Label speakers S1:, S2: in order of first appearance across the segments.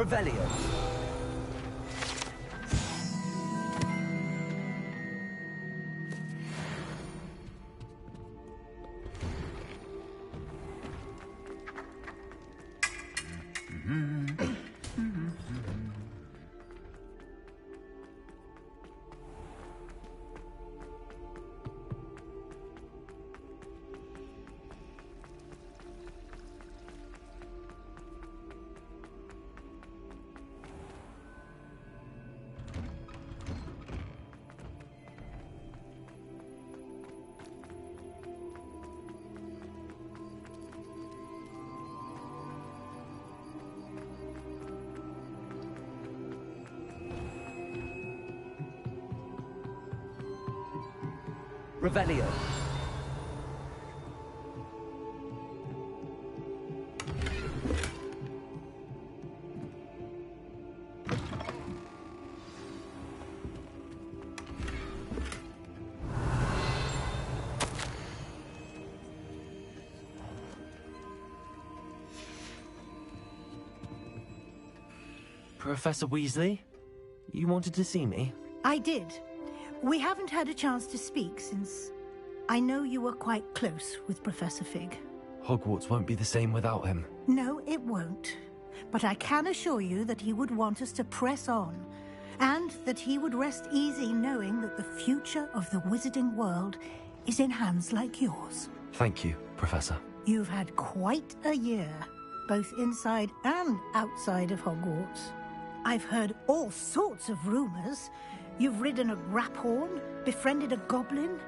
S1: Revelio. Revelio.
S2: Professor Weasley, you wanted to see me?
S3: I did. We haven't had a chance to speak since I know you were quite close with Professor Fig.
S2: Hogwarts won't be the same without him.
S3: No, it won't. But I can assure you that he would want us to press on, and that he would rest easy knowing that the future of the wizarding world is in hands like yours.
S2: Thank you, Professor.
S3: You've had quite a year, both inside and outside of Hogwarts. I've heard all sorts of rumors. You've ridden a graphorn, befriended a goblin,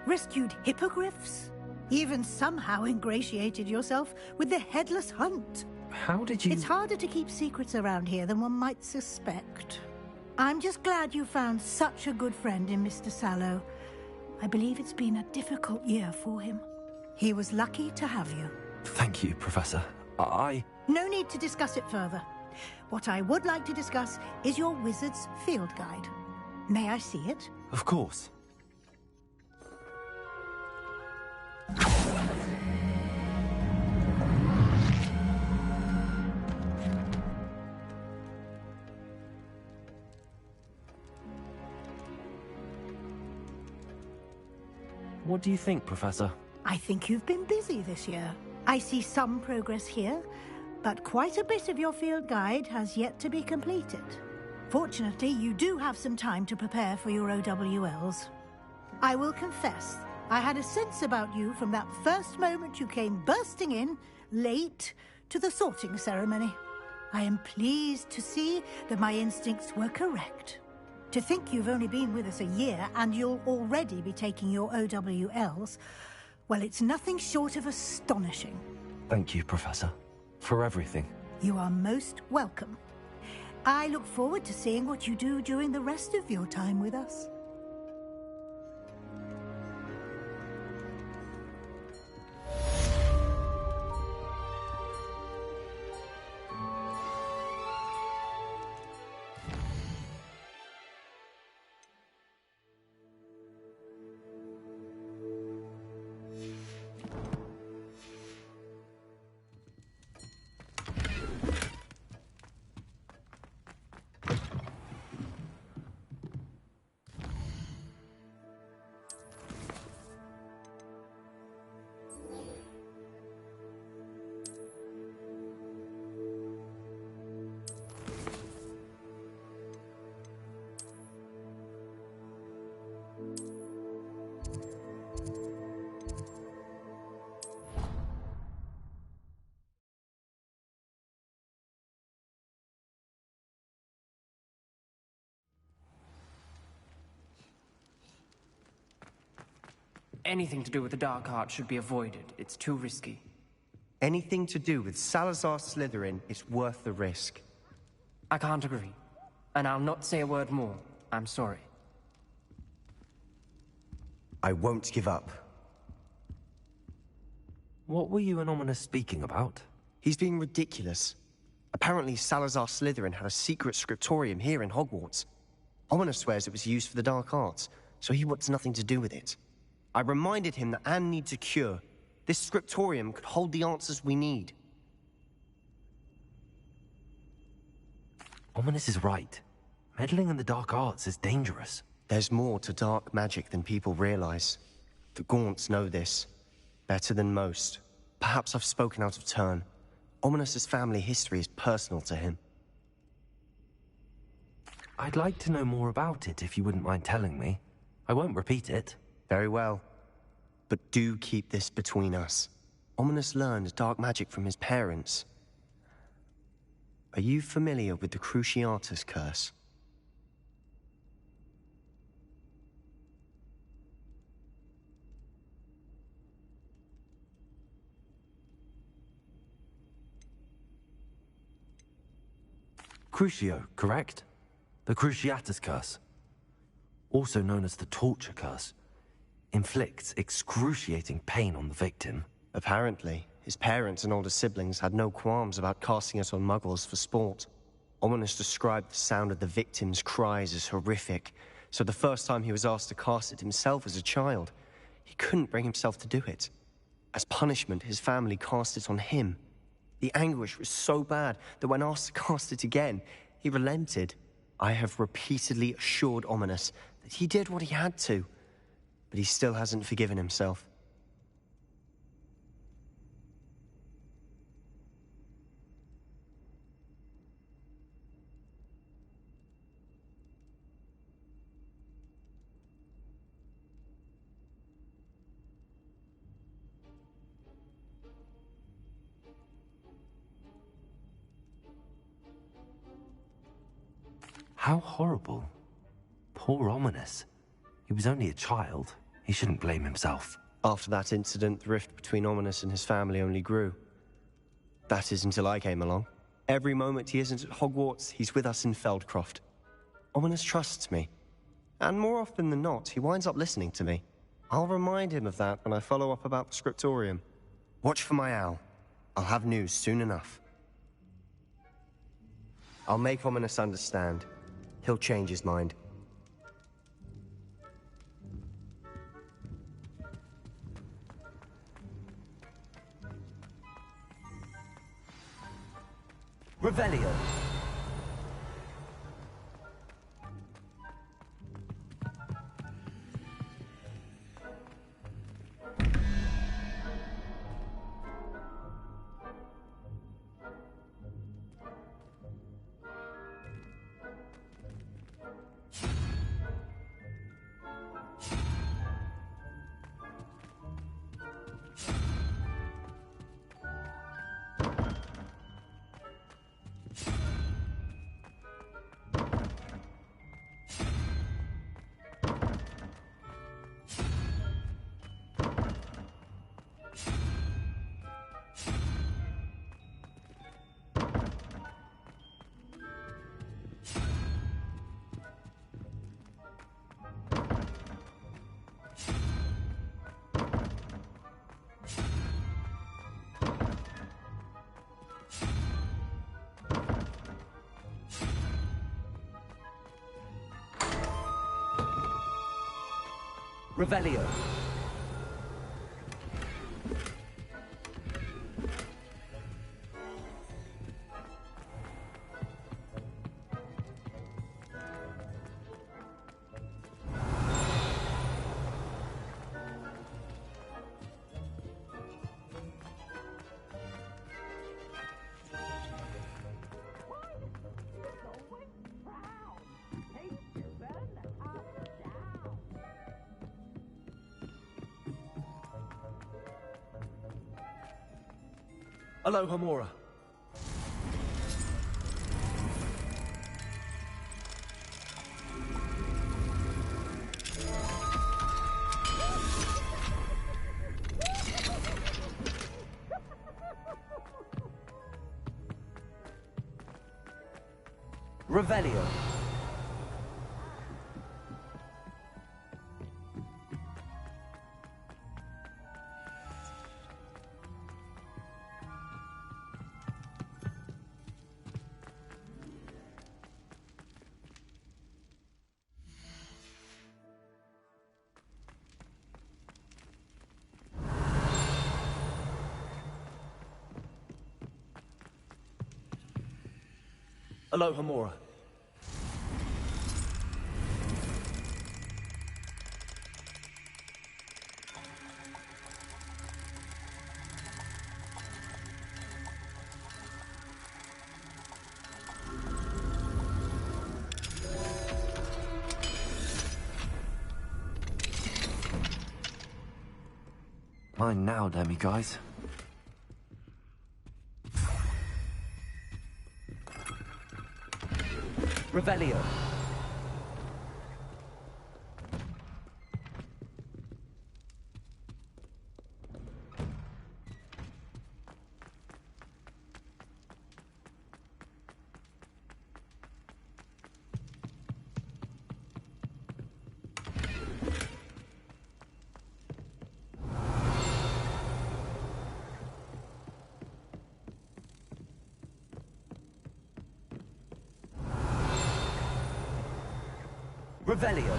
S3: rescued hippogriffs, even somehow ingratiated yourself with the Headless Hunt.
S2: How did you...
S3: It's harder to keep secrets around here than one might suspect. I'm just glad you found such a good friend in Mr. Sallow. I believe it's been a difficult year for him. He was lucky to have you.
S2: Thank you, Professor.
S3: No need to discuss it further. What I would like to discuss is your wizard's field guide. May I see it?
S2: Of course. What do you think, Professor?
S3: I think you've been busy this year. I see some progress here, but quite a bit of your field guide has yet to be completed. Fortunately, you do have some time to prepare for your OWLs. I will confess, I had a sense about you from that first moment you came bursting in, late, to the sorting ceremony. I am pleased to see that my instincts were correct. To think you've only been with us a year and you'll already be taking your OWLs, well, it's nothing short of astonishing.
S2: Thank you, Professor, for everything.
S3: You are most welcome. I look forward to seeing what you do during the rest of your time with us.
S4: Anything to do with the dark art should be avoided. It's too risky.
S1: Anything to do with Salazar Slytherin is worth the risk.
S4: I can't agree. And I'll not say a word more. I'm sorry.
S1: I won't give up.
S2: What were you and Ominous speaking about?
S1: He's being ridiculous. Apparently Salazar Slytherin had a secret scriptorium here in Hogwarts. Ominous swears it was used for the dark arts, so he wants nothing to do with it. I reminded him that Anne needs a cure. This scriptorium could hold the answers we need.
S2: Ominous is right. Meddling in the dark arts is dangerous.
S1: There's more to dark magic than people realize. The Gaunts know this. Better than most. Perhaps I've spoken out of turn. Ominous's family history is personal to him.
S2: I'd like to know more about it if you wouldn't mind telling me. I won't repeat it.
S1: Very well. But do keep this between us. Ominous learned dark magic from his parents. Are you familiar with the Cruciatus curse?
S2: Crucio, correct? The Cruciatus curse. Also known as the torture curse. Inflicts excruciating pain on the victim.
S1: Apparently, his parents and older siblings had no qualms about casting it on muggles for sport. Ominous described the sound of the victim's cries as horrific, so the first time he was asked to cast it himself as a child, he couldn't bring himself to do it. As punishment, his family cast it on him. The anguish was so bad that when asked to cast it again, he relented. I have repeatedly assured Ominous that he did what he had to, but he still hasn't forgiven himself.
S2: How horrible. Poor Ominous. He was only a child. He shouldn't blame himself.
S1: After that incident, the rift between Ominous and his family only grew. That is until I came along. Every moment he isn't at Hogwarts, he's with us in Feldcroft. Ominous trusts me. And more often than not, he winds up listening to me. I'll remind him of that when I follow up about the scriptorium. Watch for my owl. I'll have news soon enough. I'll make Ominous understand. He'll change his mind.
S2: Revelio. Revelio. Hello, Hamora. Revelio. Hello, Hamora. Mine now, guys.
S4: Revelio. Revelio.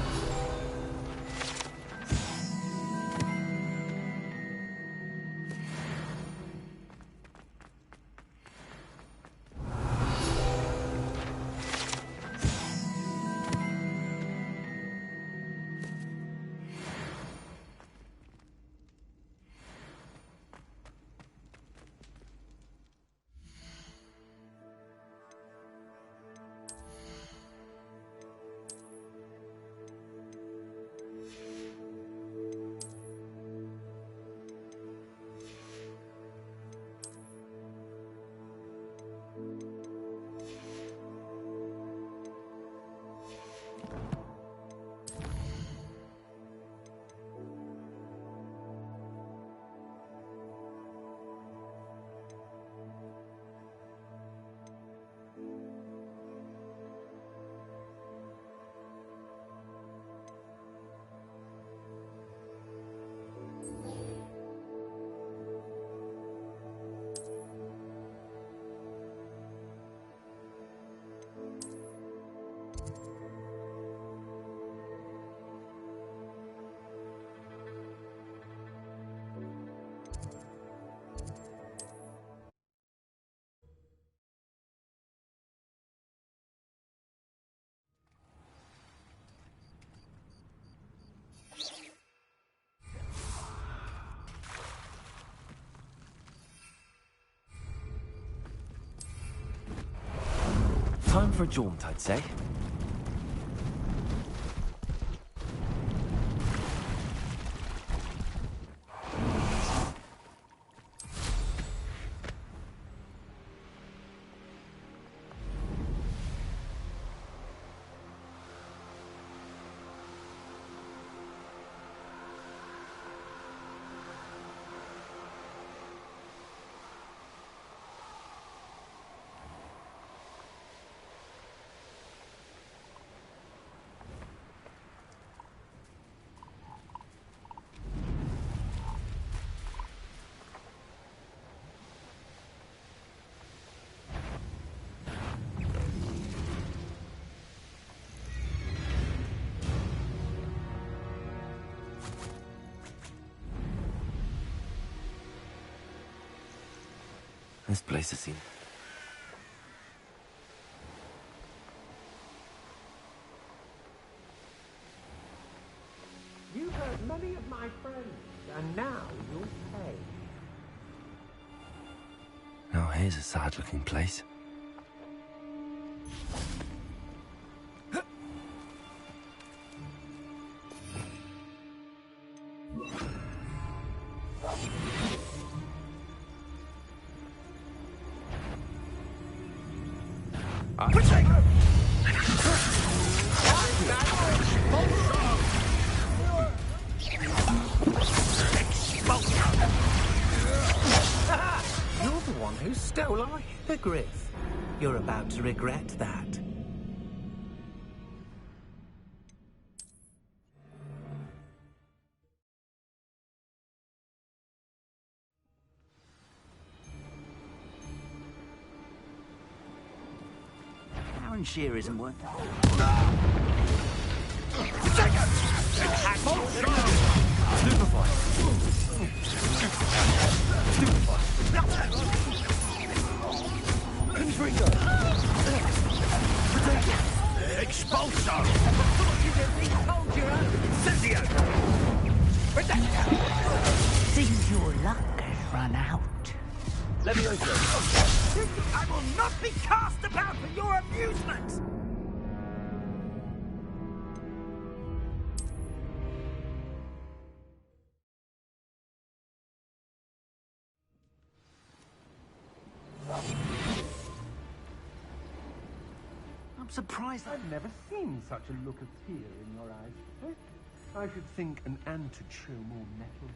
S2: Time for a jaunt, I'd say. This place has seen.
S5: You hurt many of my friends, and now you'll pay.
S2: Now here's a sad-looking place.
S5: You're the one who stole our hippogriff. You're about to regret that.
S6: Aaron Shear isn't worth it.
S2: Stupefy! Confringo!
S6: Expulso! Seems your luck has run out.
S2: Levioso!
S6: I will not be cast about for your amusement! I'm surprised
S7: I've never seen such a look of fear in your eyes. I should think an ant would show more mettle.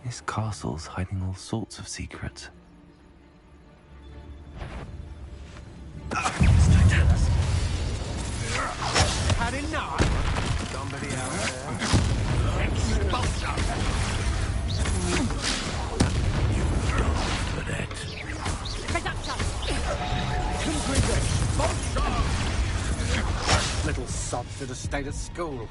S2: This castle's hiding all sorts of secrets.
S6: had enough. Somebody out there. Expulsion! You don't for that. Expulsion! Little sods should have stayed at school.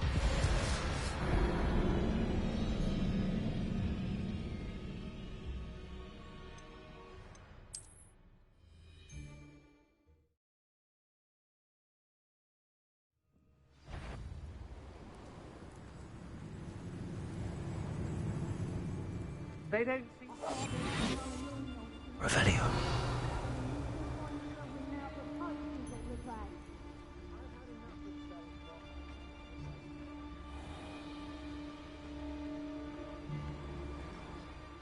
S7: They don't seem...
S2: Revelio.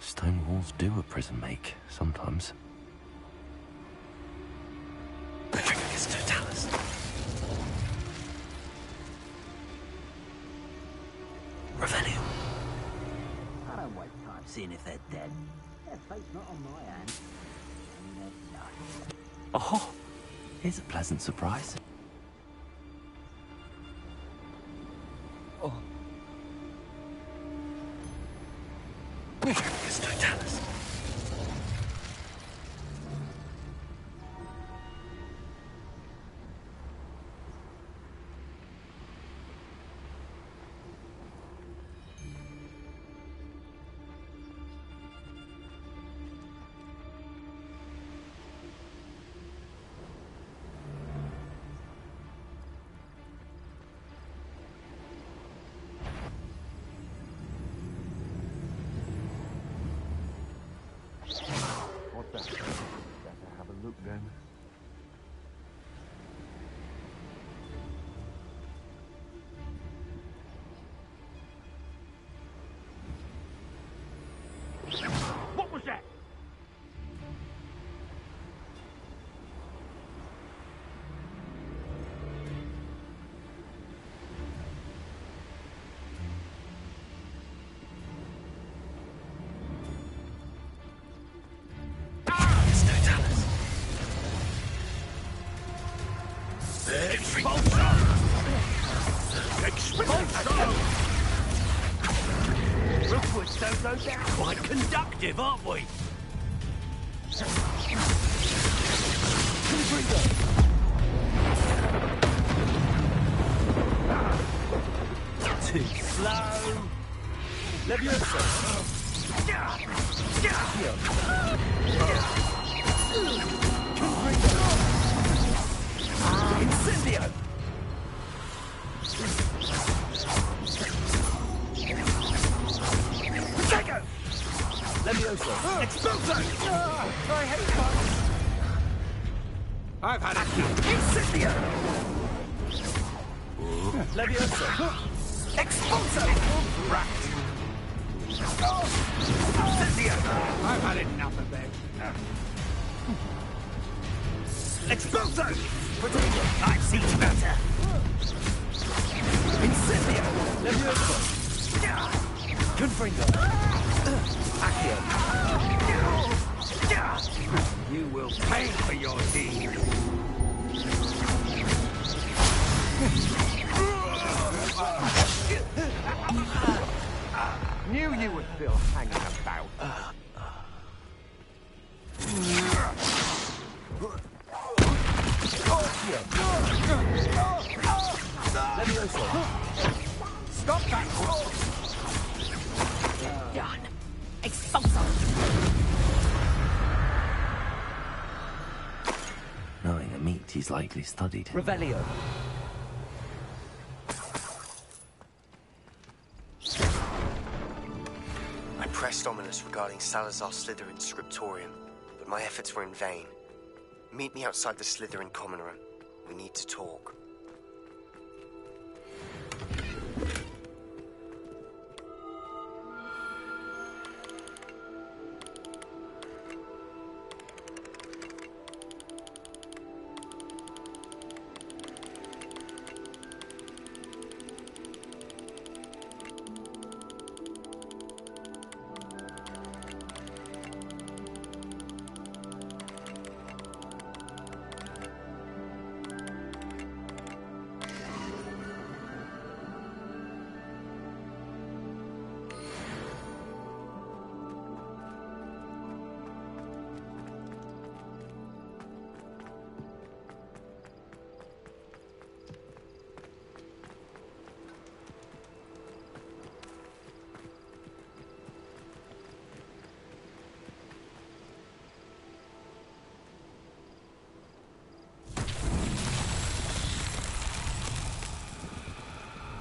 S2: Stone walls do a prison make, sometimes. Totalis. Revelio.
S6: I don't waste time seeing if they're dead. Their fate's not on my hands. And they're not.
S2: Oh, here's a pleasant surprise. Oh. Totalis.
S7: What's that? Better have a look then.
S6: What was that? Expulsion! Expulsion! Rookwood's don't go down. Quite conductive, aren't we? Too slow. Leviosa. Incendio! Protego! Leviosa! Expulso! I hate fun! I've had it! Incendio! Leviosa! Expulso! Incendio! I've had enough of them. Expulso! Protego! I've seen better! Incendio! Leviosa! Confringo! Accio! You will pay for your deed!
S7: Knew you were still hanging about.
S6: Leviosa! Stop that!
S8: Done. Expulso!
S2: Knowing a meat he's likely studied.
S6: Revelio!
S1: I pressed Ominous regarding Salazar Slytherin's scriptorium, but my efforts were in vain. Meet me outside the Slytherin common room. We need to talk.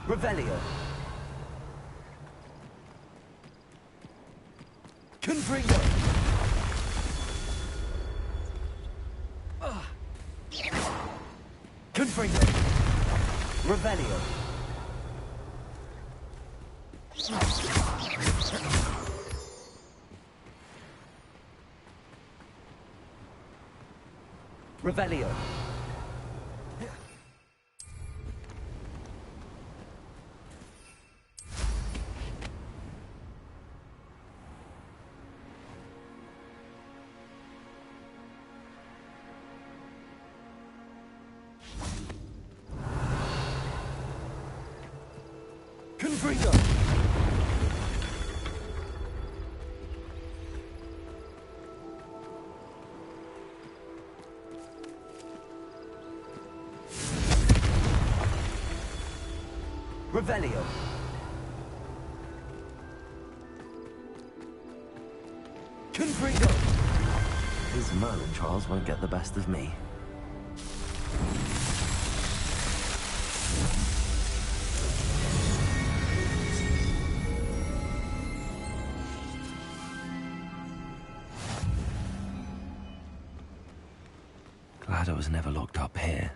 S2: Revelio. Confringo. Confringo. Revelio. Revelio. Confringo. Revelio. Confringo. His Merlin trials won't get the best of me. Glad I was never locked up here.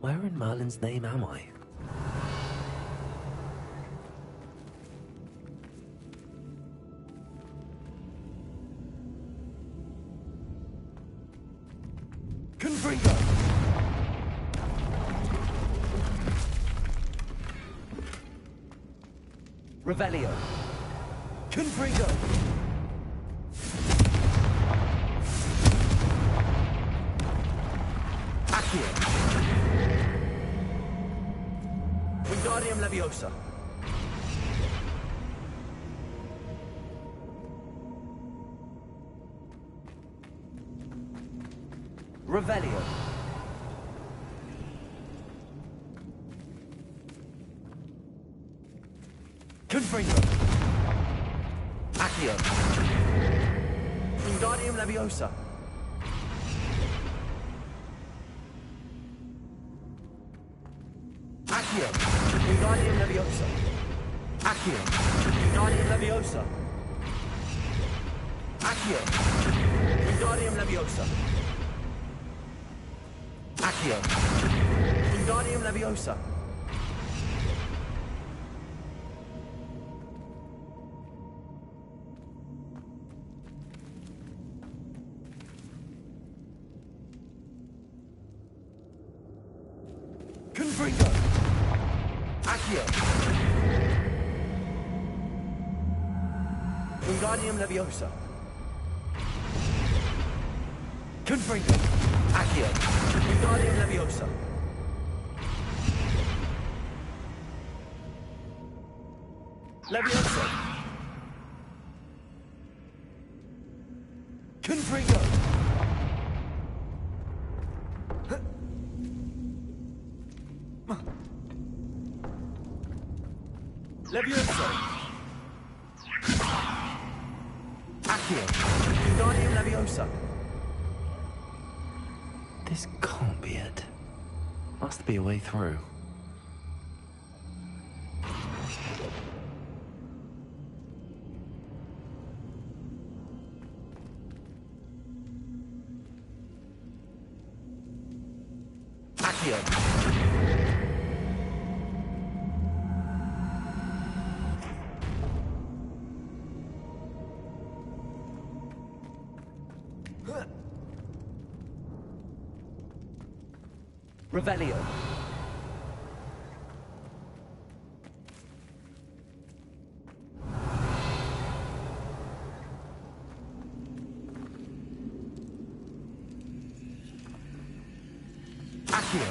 S2: Where in Merlin's name am I? Confringo! Revelio! Confringo! Accio! Wingardium Leviosa! Revelio! Confringo! Accio! Wingardium Leviosa! Accio! Wingardium Leviosa! Accio! Wingardium Leviosa! Accio! Wingardium Leviosa! Accio! Wingardium Leviosa! Confringo! Accio! Wingardium Leviosa! Confringo! Accio! Wingardium Leviosa! Leviosa! Confringo! Leviosa! Accio! Wingardium Leviosa! This can't be it. Must be a way through. Accio! Revelio. Accio.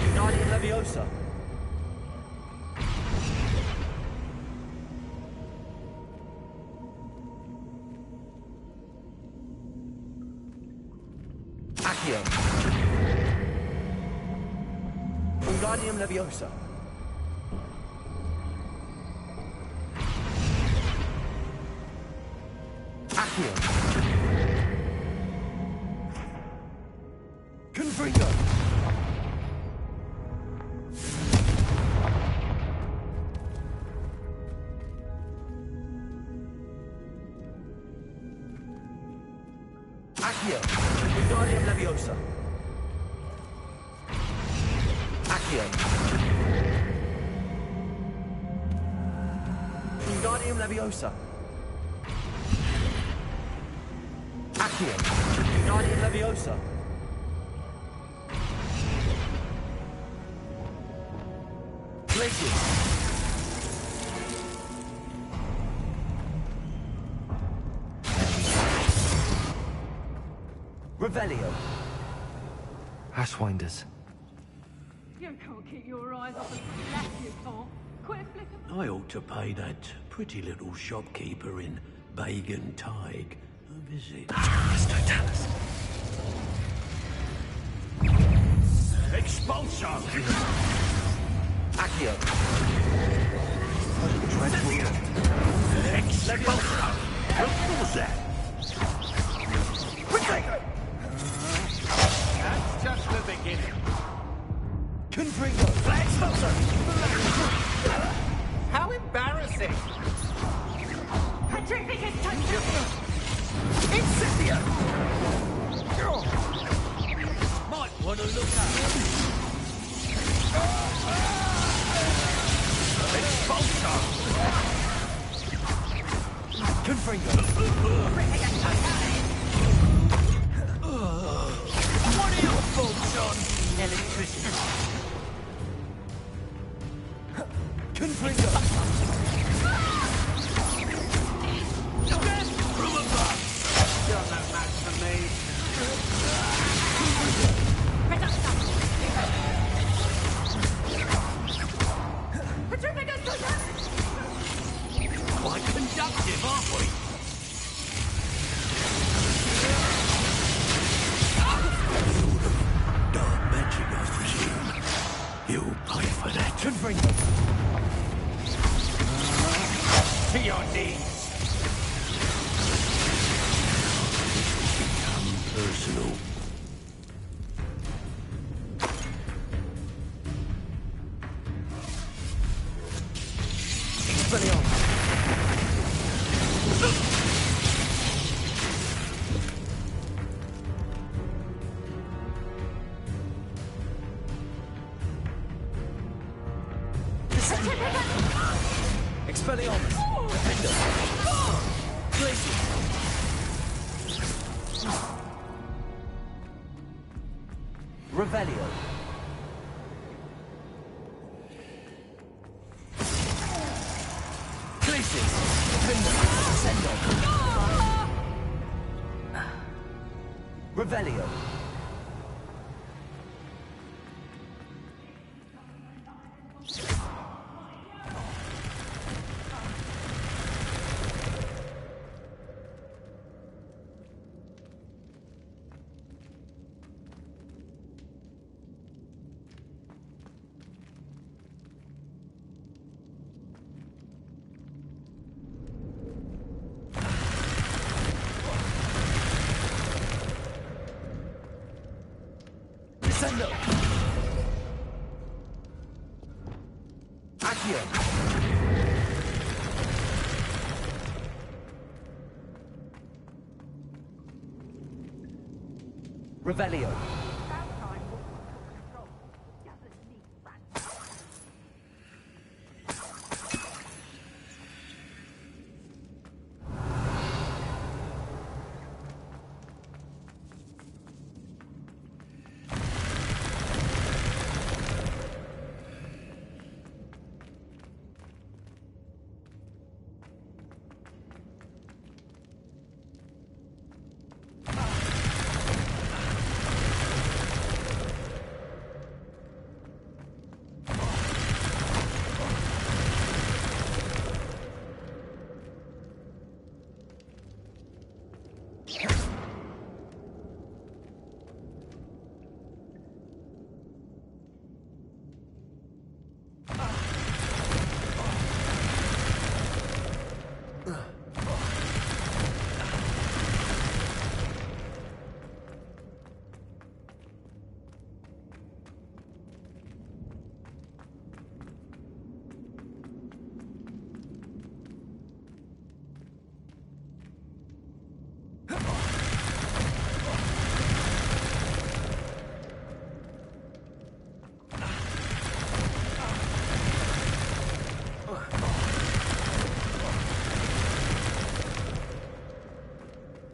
S2: Wingardium Leviosa. Accio. Wingardium Leviosa. Accio. Confringo. Accio. Wingardium Leviosa. Accio. Wingardium Leviosa. Accio. Wingardium Leviosa. Glacius. Revelio. Ashwinders.
S8: You can't keep your eyes off the flash, you can't. Quit flicking.
S9: I ought to pay that pretty little shopkeeper in Bagan Tig a visit. Expulsion!
S2: Accio.
S9: Expulsion! What was that?
S5: That's just the beginning.
S2: Confringo.
S5: Expulsion! How embarrassing!
S8: Petrificus touch.
S5: Incendio! Might want to look up. Expulsion!
S2: Confringo.
S5: What are your thoughts on electricity?
S2: Confringo.
S5: From above! You're no match for me.
S8: Petrificus touch.
S9: Quite conductive, aren't we? Dark magic, I presume. You'll pay for that.
S2: Confringo.
S5: To your knees!
S9: Personal.
S2: Expelliarmus. Expelliarmus. Defender. Glacius. Revelio. Glacius. Defender. Sendo. Revelio. Descendo. Accio. Revelio.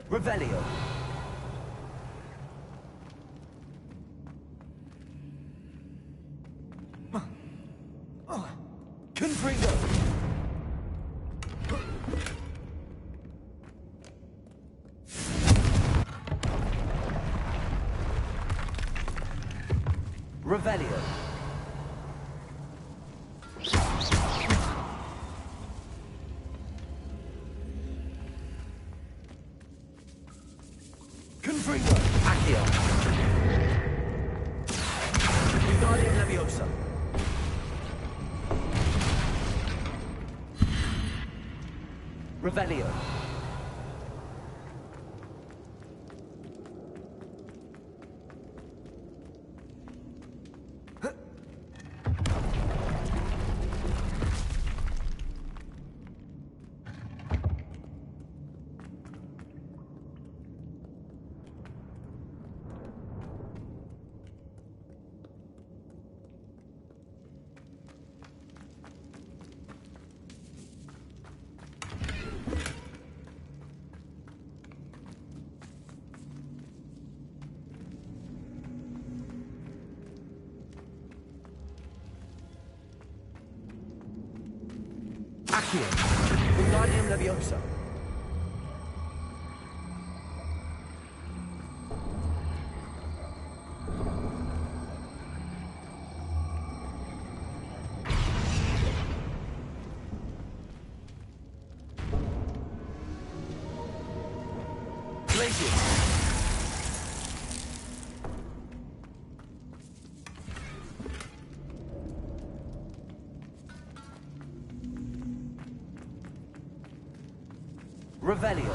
S2: Revelio. Confringo. Revelio. Confringo. Accio. Wingardium Leviosa. Revelio. Accio. Wingardium Leviosa. Glacius. Revelio.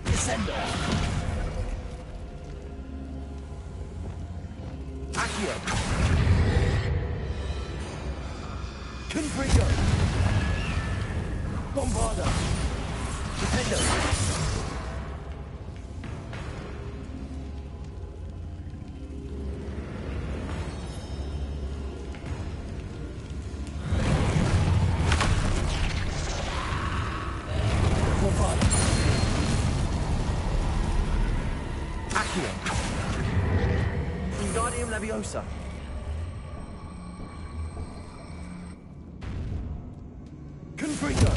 S2: Descendo. Accio. Confringo. Bombarda. Defendo. Wingardium Leviosa. Confringo.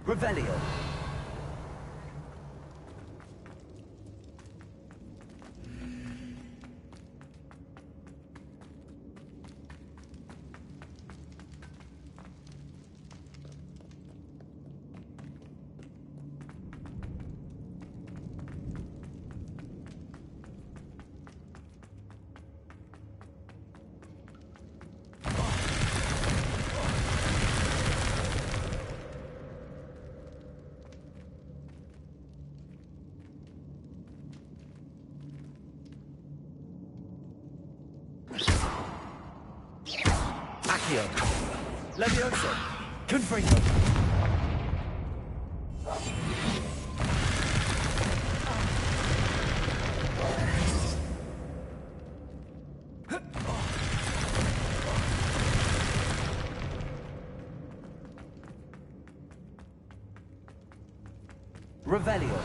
S2: Revelio. Accio. Leviosa. Confringo. Revelio.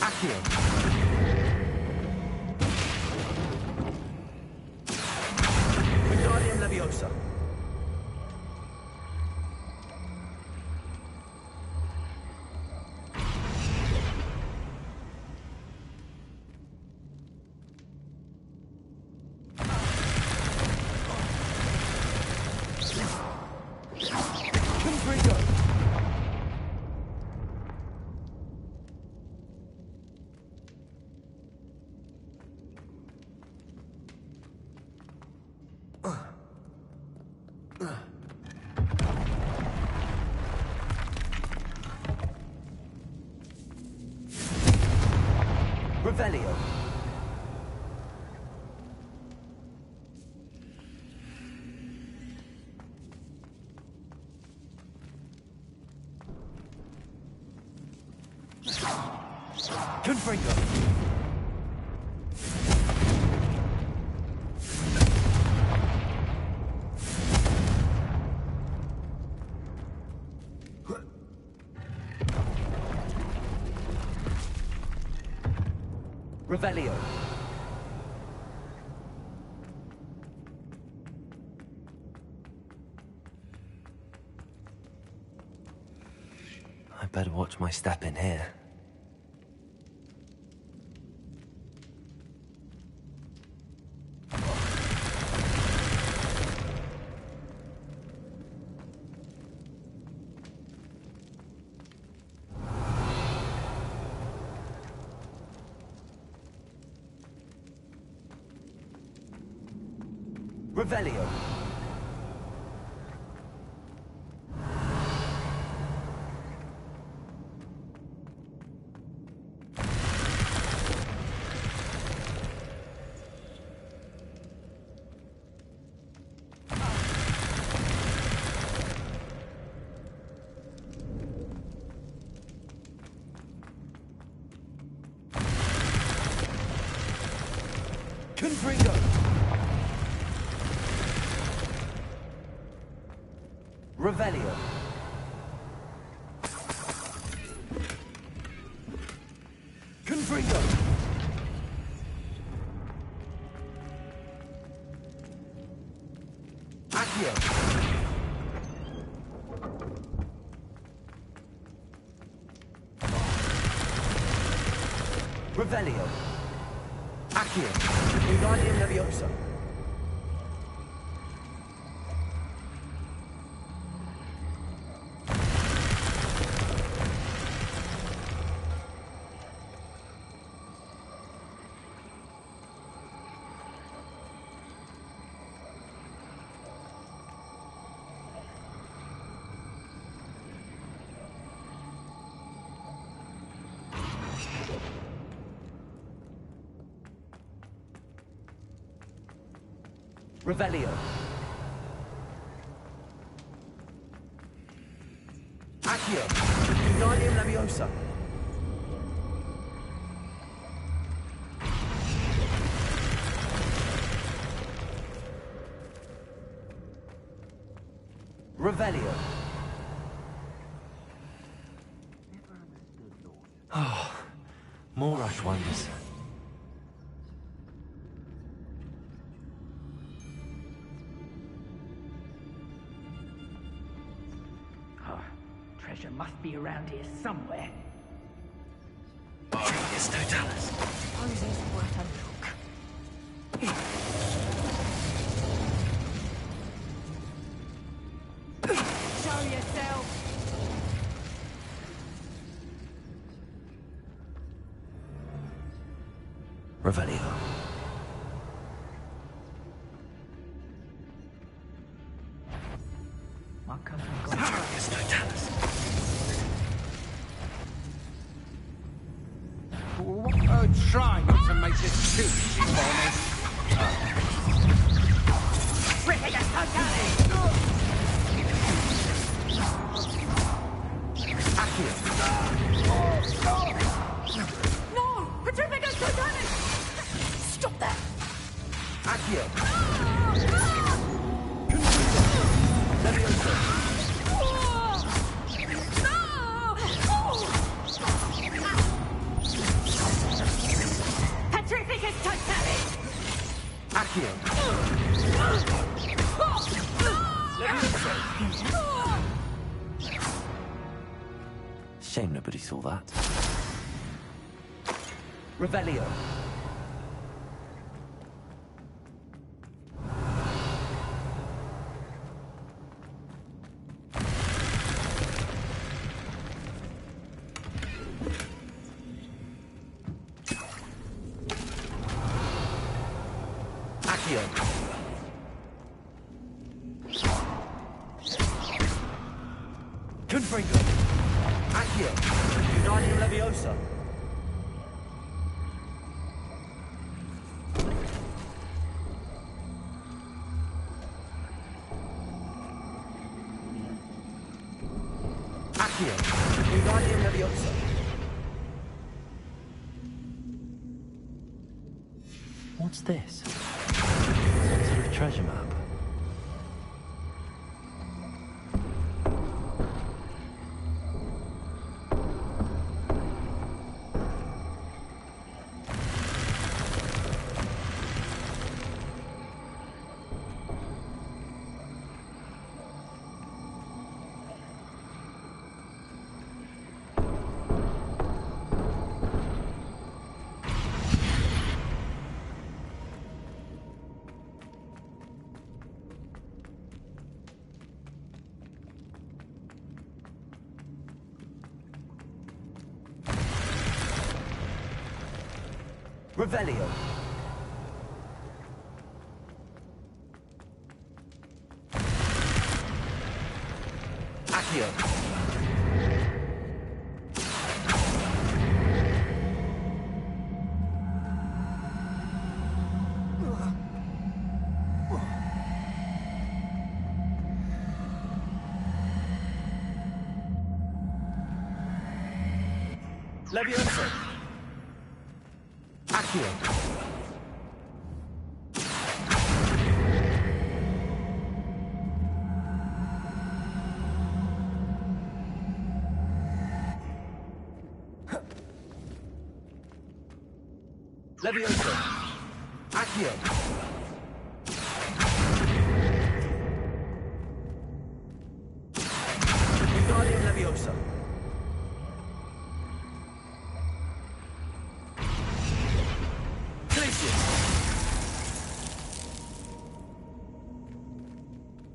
S2: Accio. Wingardium Leviosa. Revelio. Confringo. Revelio. I better watch my step in here. Revelio. Confringo. Revelio. Confringo. Accio. Revelio. Accio. Wingardium Leviosa. Revelio. Accio. Wingardium Leviosa. Revelio. Oh, more rush wonders.
S6: Treasure must be around here somewhere.
S2: Yes, Totalis.
S3: Roses worth a look.
S8: Show yourself!
S2: Revelio.
S6: My cousin got
S2: Yes, Totalis.
S5: Try not to make this too easy for me.
S6: Ridiculous totality!
S8: No! Petrificus totalis! Stop that!
S2: Accio.
S8: Petrificus totalis!
S2: Accio. Shame nobody saw that. Revelio. Accio. Confringo. Accio. Wingardium Leviosa. Accio. Wingardium Leviosa. What's this? Some sort of treasure map. Revelio. Accio. Leviosa. Accio. Leviosa. Accio. Wingardium Leviosa.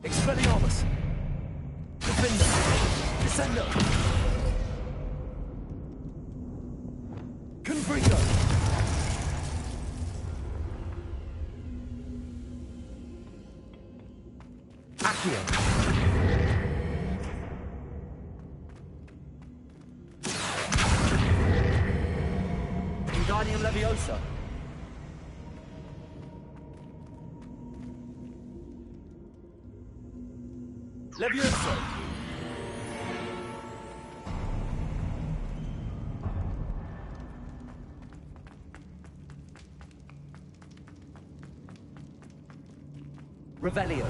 S2: Expelliarmus! Defender! Descender! Confringo! Accio! Wingardium Leviosa! Leviosa! Revelio.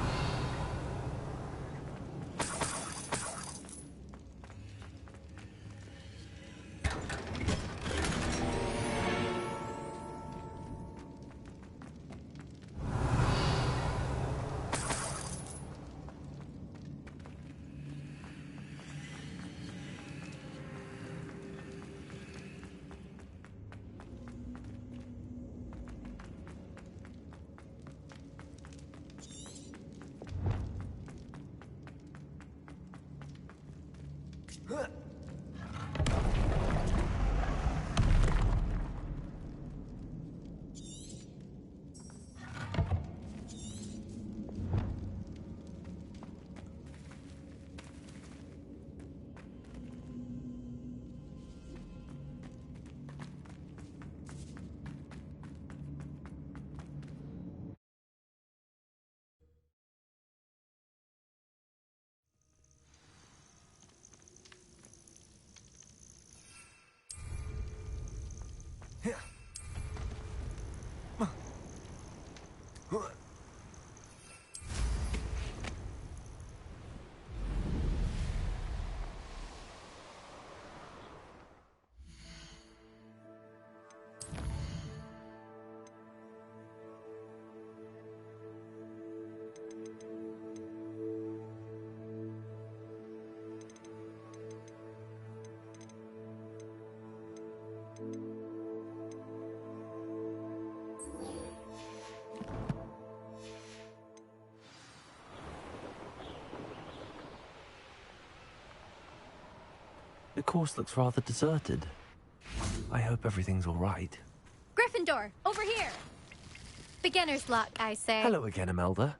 S2: The course looks rather deserted. I hope everything's all right.
S10: Gryffindor, over here! Beginner's luck, I say.
S2: Hello again, Imelda.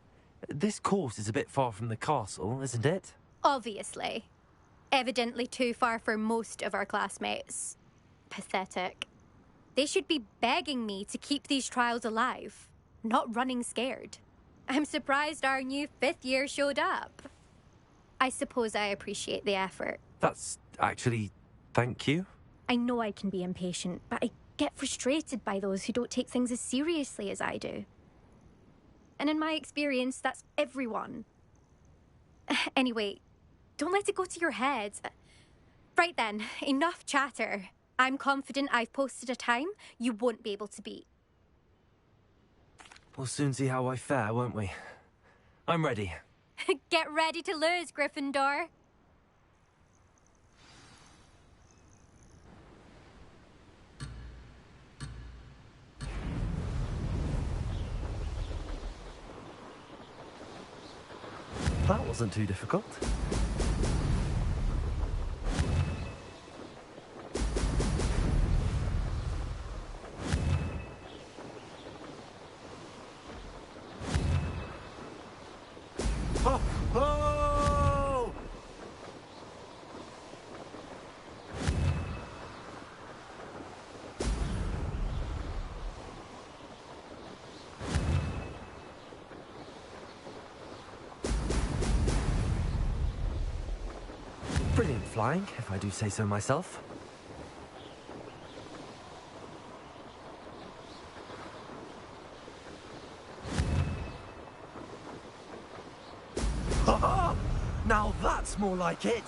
S2: This course is a bit far from the castle, isn't it?
S10: Obviously. Evidently too far for most of our classmates. Pathetic. They should be begging me to keep these trials alive, not running scared. I'm surprised our new 5th year showed up. I suppose I appreciate the effort.
S2: That's Actually, thank you.
S10: I know I can be impatient, but I get frustrated by those who don't take things as seriously as I do. And in my experience, that's everyone. Anyway, don't let it go to your head. Right then, enough chatter. I'm confident I've posted a time you won't be able to beat.
S2: We'll soon see how I fare, won't we? I'm ready.
S10: Get ready to lose, Gryffindor.
S2: That wasn't too difficult. Oh! Oh! Brilliant flying, if I do say so myself. Ha-ha! Now that's more like it!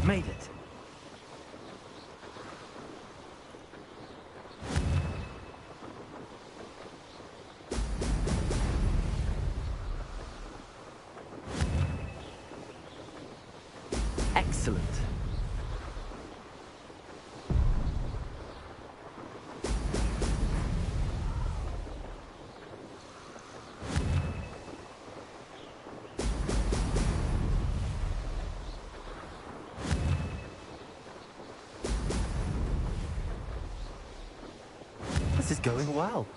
S2: Made it. Excellent. This is going well.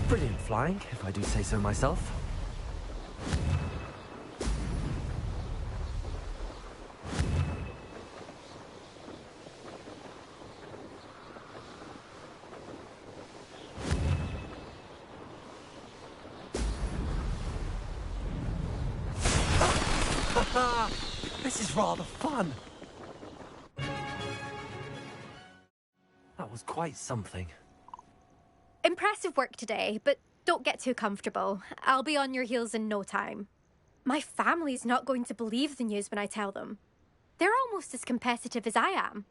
S2: Brilliant flying, if I do say so myself. This is rather fun. That was quite something.
S10: Impressive work today, but don't get too comfortable. I'll be on your heels in no time. My family's not going to believe the news when I tell them. They're almost as competitive as I am.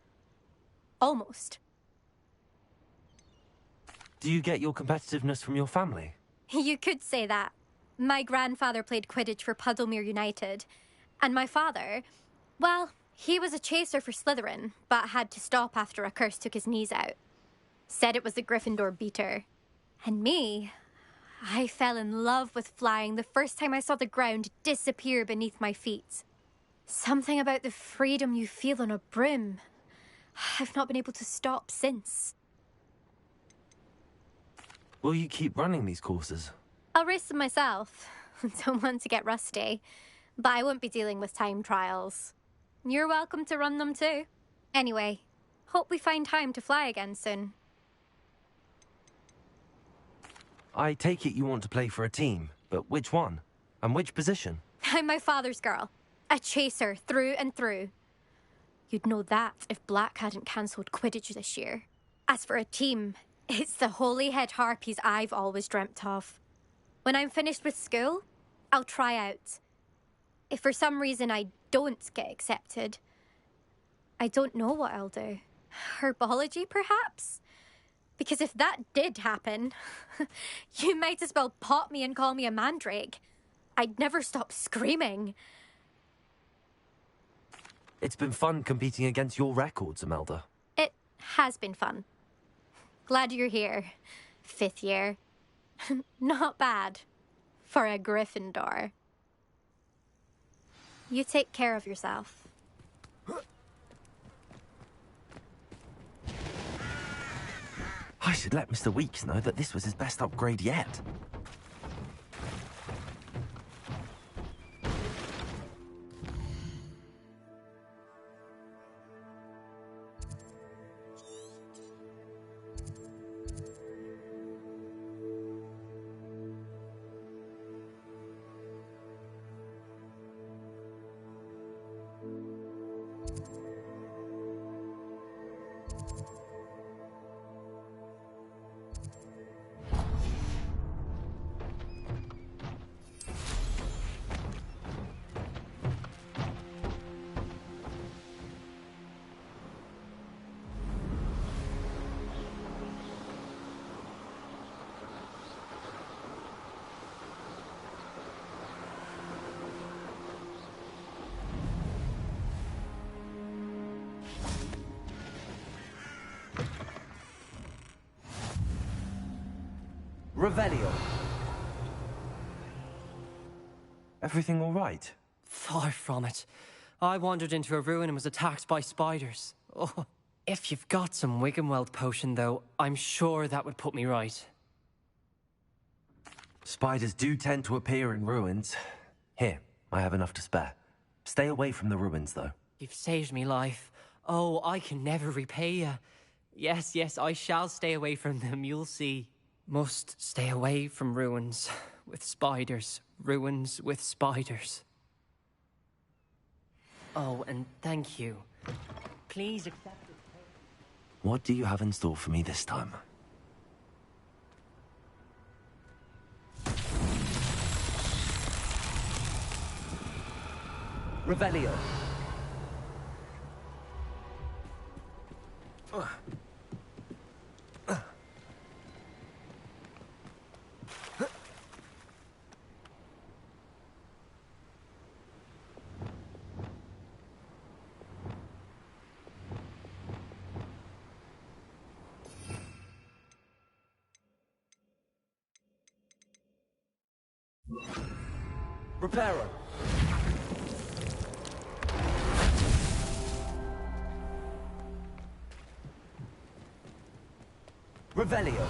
S10: Almost.
S2: Do you get your competitiveness from your family?
S10: You could say that. My grandfather played Quidditch for Puddlemere United. And my father, well, he was a chaser for Slytherin, but had to stop after a curse took his knees out. Said it was the Gryffindor beater. And me, I fell in love with flying the first time I saw the ground disappear beneath my feet. Something about the freedom you feel on a broom. I've not been able to stop since.
S2: Will you keep running these courses?
S10: I'll race them myself. Don't want to get rusty. But I won't be dealing with time trials. You're welcome to run them too. Anyway, hope we find time to fly again soon.
S2: I take it you want to play for a team, but which one? And which position?
S10: I'm my father's girl. A chaser through and through. You'd know that if Black hadn't cancelled Quidditch this year. As for a team, it's the Holyhead Harpies I've always dreamt of. When I'm finished with school, I'll try out. If for some reason I don't get accepted, I don't know what I'll do. Herbology, perhaps? Because if that did happen, you might as well pop me and call me a mandrake. I'd never stop screaming.
S2: It's been fun competing against your records, Imelda.
S10: It has been fun. Glad you're here. 5th year. Not bad. For a Gryffindor. You take care of yourself.
S2: I should let Mr. Weeks know that this was his best upgrade yet. Revelio. Everything all right?
S4: Far from it. I wandered into a ruin and was attacked by spiders. Oh. If you've got some Wiggenweld potion, though, I'm sure that would put me right.
S2: Spiders do tend to appear in ruins. Here, I have enough to spare. Stay away from the ruins, though.
S4: You've saved me life. Oh, I can never repay you. Yes, I shall stay away from them, you'll see. Must stay away from ruins with spiders. Ruins with spiders. Oh, and thank you. Please accept it.
S2: What do you have in store for me this time? Revelio. Reparo. Revelio.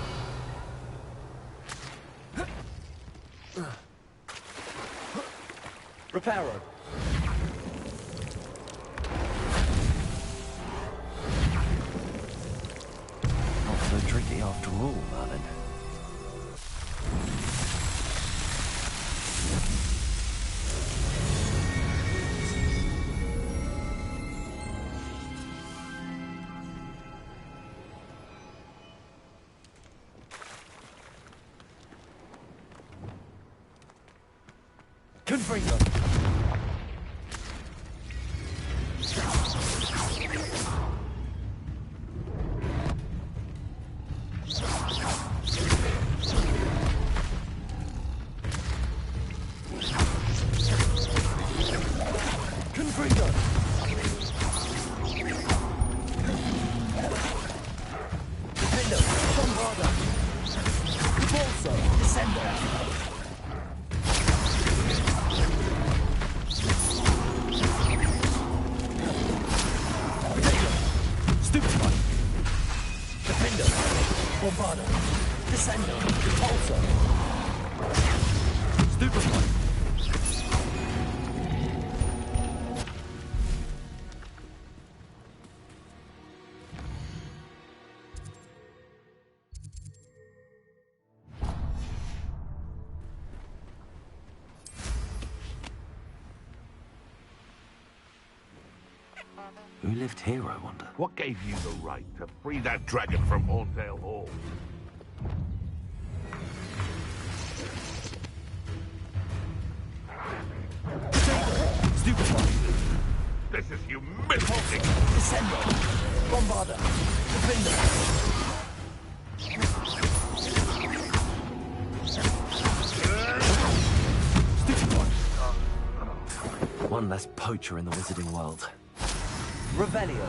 S2: Reparo. Not so tricky after all, Merlin. Confringo. Confringo. Defendo. Bombarda. Bolso. Descendo. Bombardo, Descendo, Repulsor, Stupefy. Who lived here, I wonder?
S11: What gave you the right to free that dragon from Horndale Hall?
S2: Stupefy.
S11: This is humiliating!
S2: Descendo. Bombarda. Defender. Stupefy. One less poacher in the wizarding world. Revelio.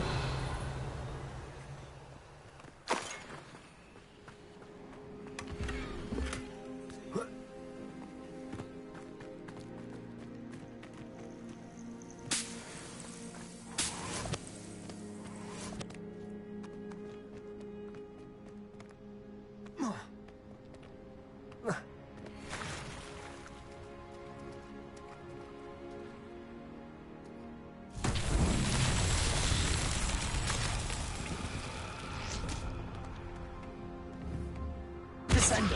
S2: Descendo.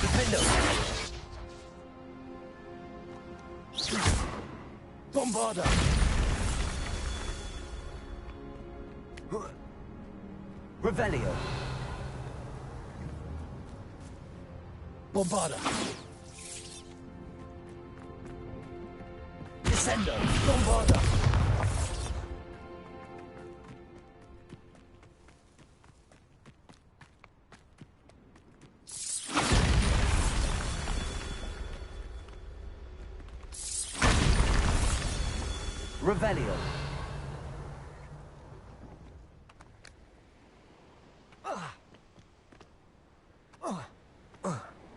S2: Defendo. Bombarda. Revelio. Bombarda. Descendo. Bombarda. Revelio.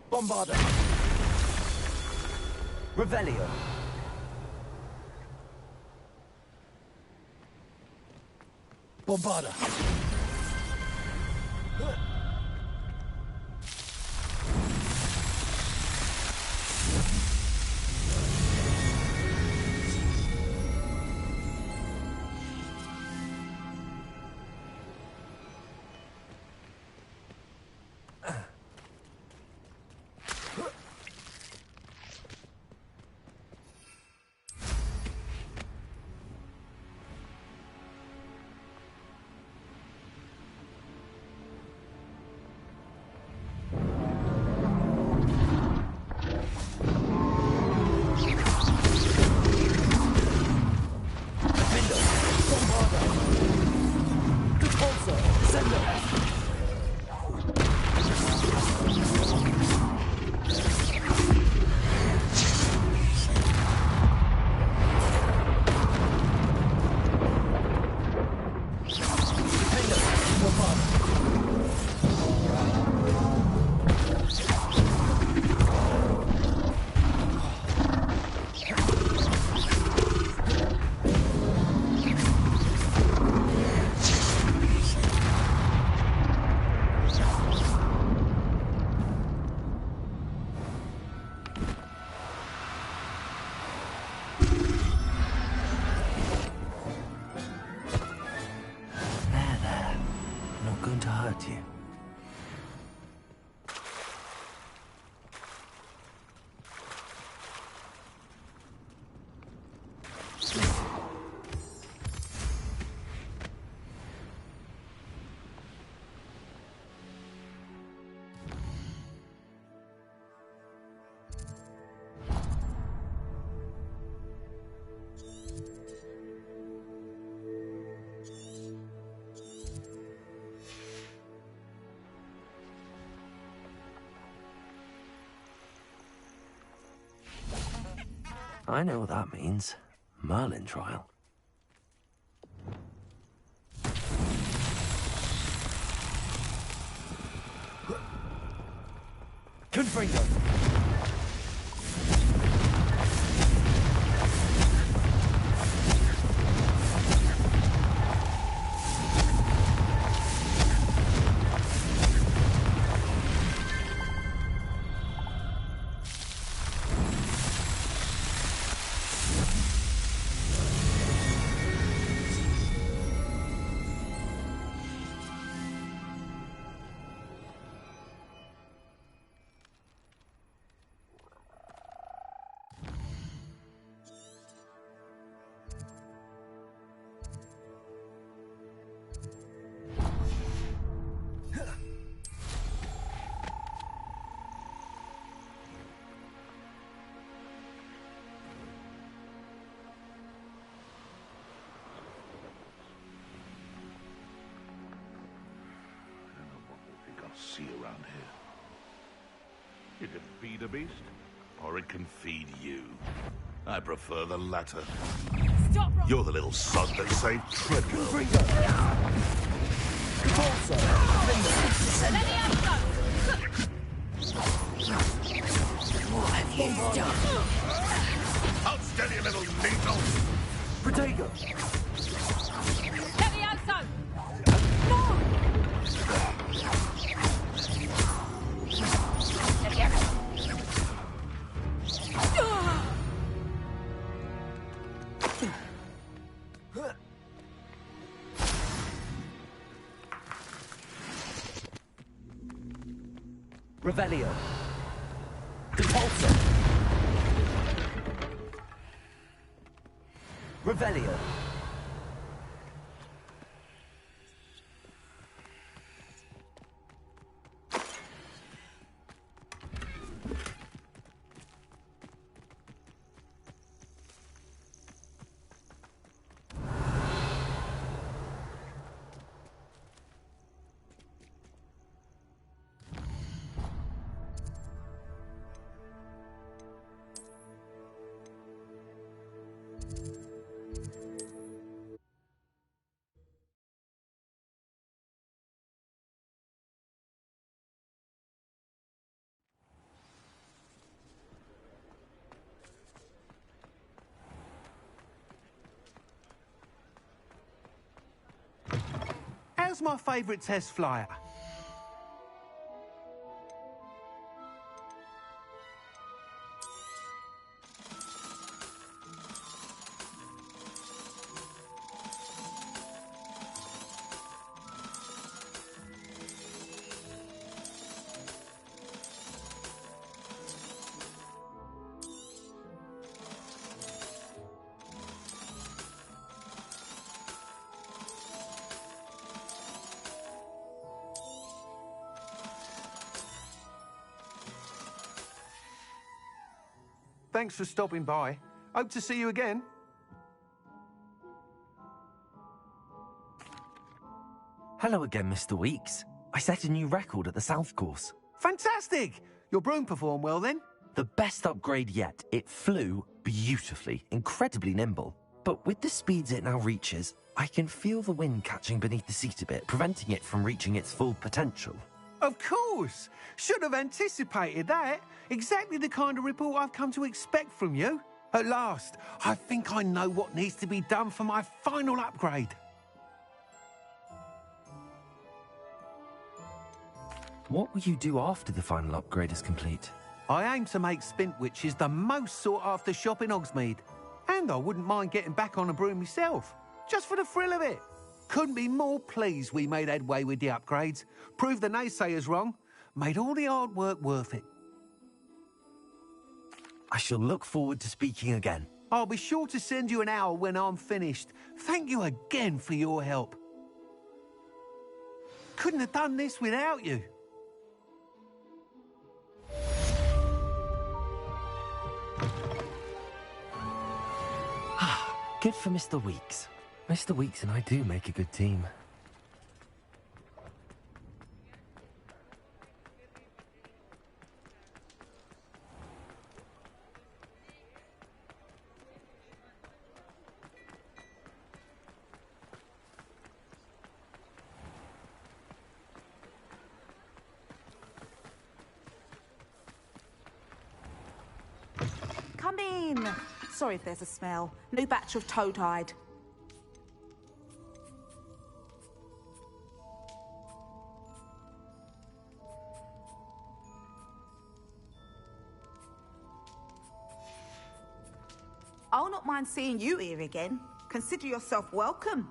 S2: Bombarda. Revelio. Bombarda. You. I know what that means. Merlin trial. Confringo!
S11: See around here. It can feed a beast, or it can feed you. I prefer the latter. You're the little sod that saved Treadwell.
S6: What have you done?
S11: I'll steady, little needle.
S2: Protego! Revelio. Depulso. Revelio.
S7: How's my favourite test flyer? Thanks for stopping by. Hope to see you again.
S2: Hello again, Mr. Weeks. I set a new record at the South Course.
S7: Fantastic! Your broom performed well then?
S2: The best upgrade yet. It flew beautifully, incredibly nimble. But with the speeds it now reaches, I can feel the wind catching beneath the seat a bit, preventing it from reaching its full potential.
S7: Of course! Should have anticipated that. Exactly the kind of report I've come to expect from you. At last, I think I know what needs to be done for my final upgrade.
S2: What will you do after the final upgrade is complete?
S7: I aim to make Spintwitches the most sought-after shop in Hogsmeade. And I wouldn't mind getting back on a broom myself, just for the thrill of it. Couldn't be more pleased we made headway with the upgrades. Proved the naysayers wrong. Made all the hard work worth it.
S2: I shall look forward to speaking again.
S7: I'll be sure to send you an owl when I'm finished. Thank you again for your help. Couldn't have done this without you.
S2: Good for Mr. Weeks. Mr. Weeks and I do make a good team.
S12: Come in. Sorry if there's a smell. New batch of toad-hide. I'll not mind seeing you here again. Consider yourself welcome.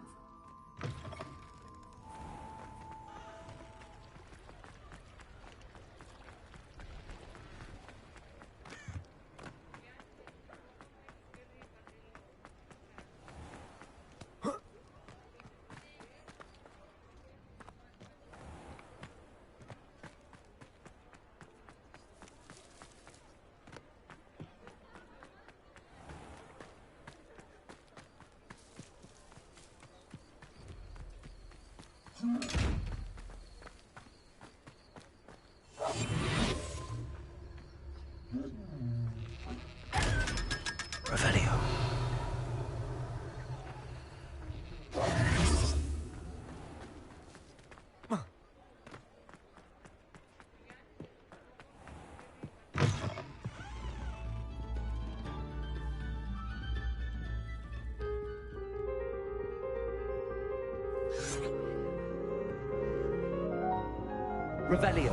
S2: Revelio. Revelio.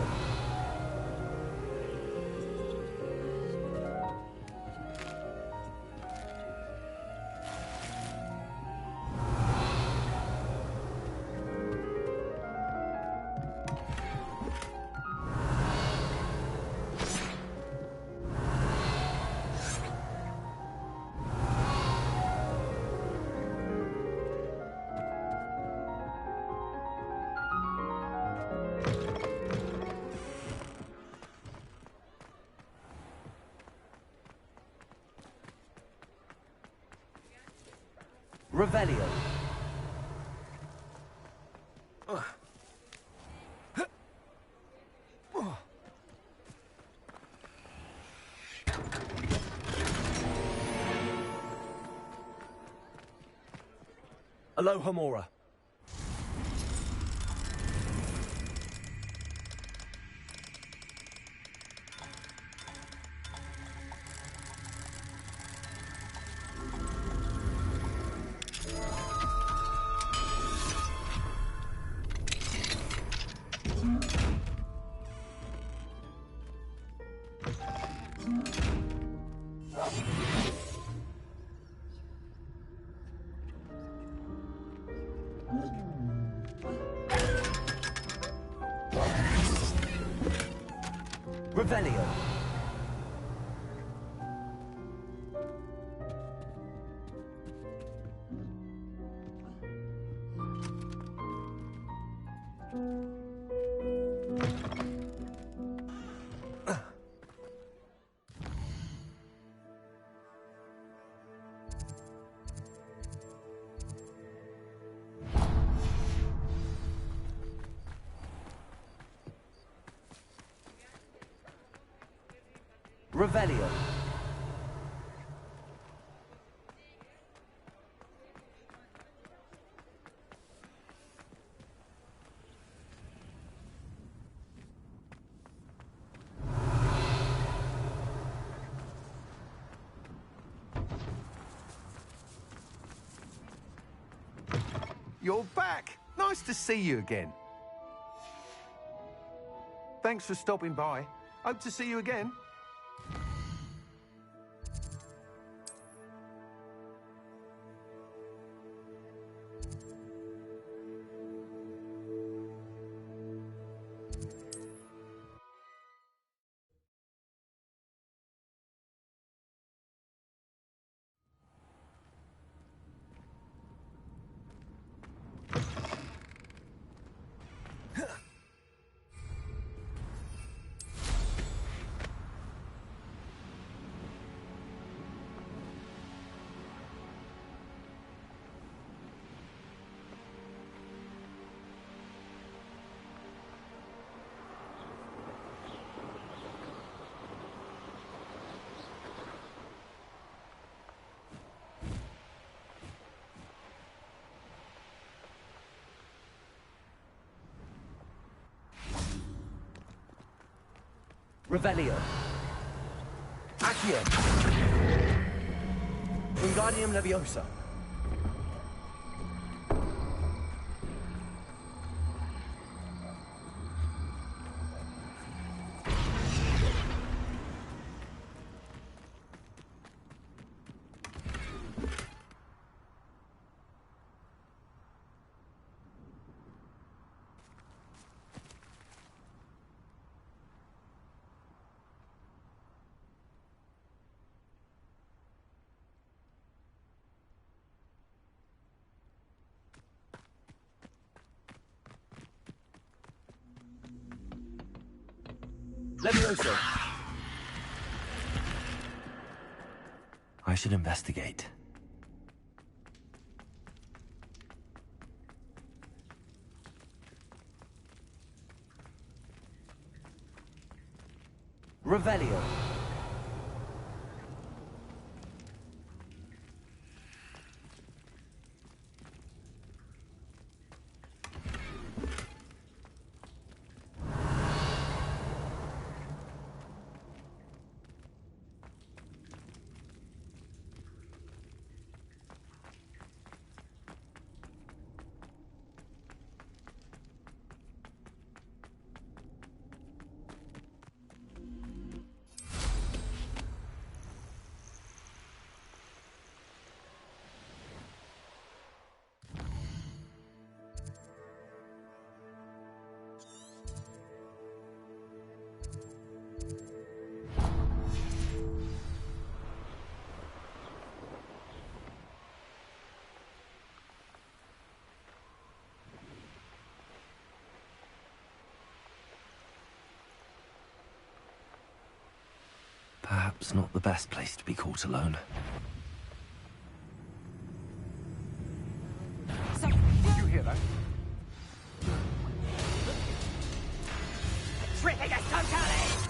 S2: Revelio. Alohomora. Revelio. Revelio.
S7: You're back. Nice to see you again. Thanks for stopping by. Hope to see you again.
S2: Revelio. Accio. Wingardium Leviosa. Leviosa. I should investigate. Revelio. shop's not the best place to be caught alone.
S7: Did you hear that?
S13: Petrificus Totalis!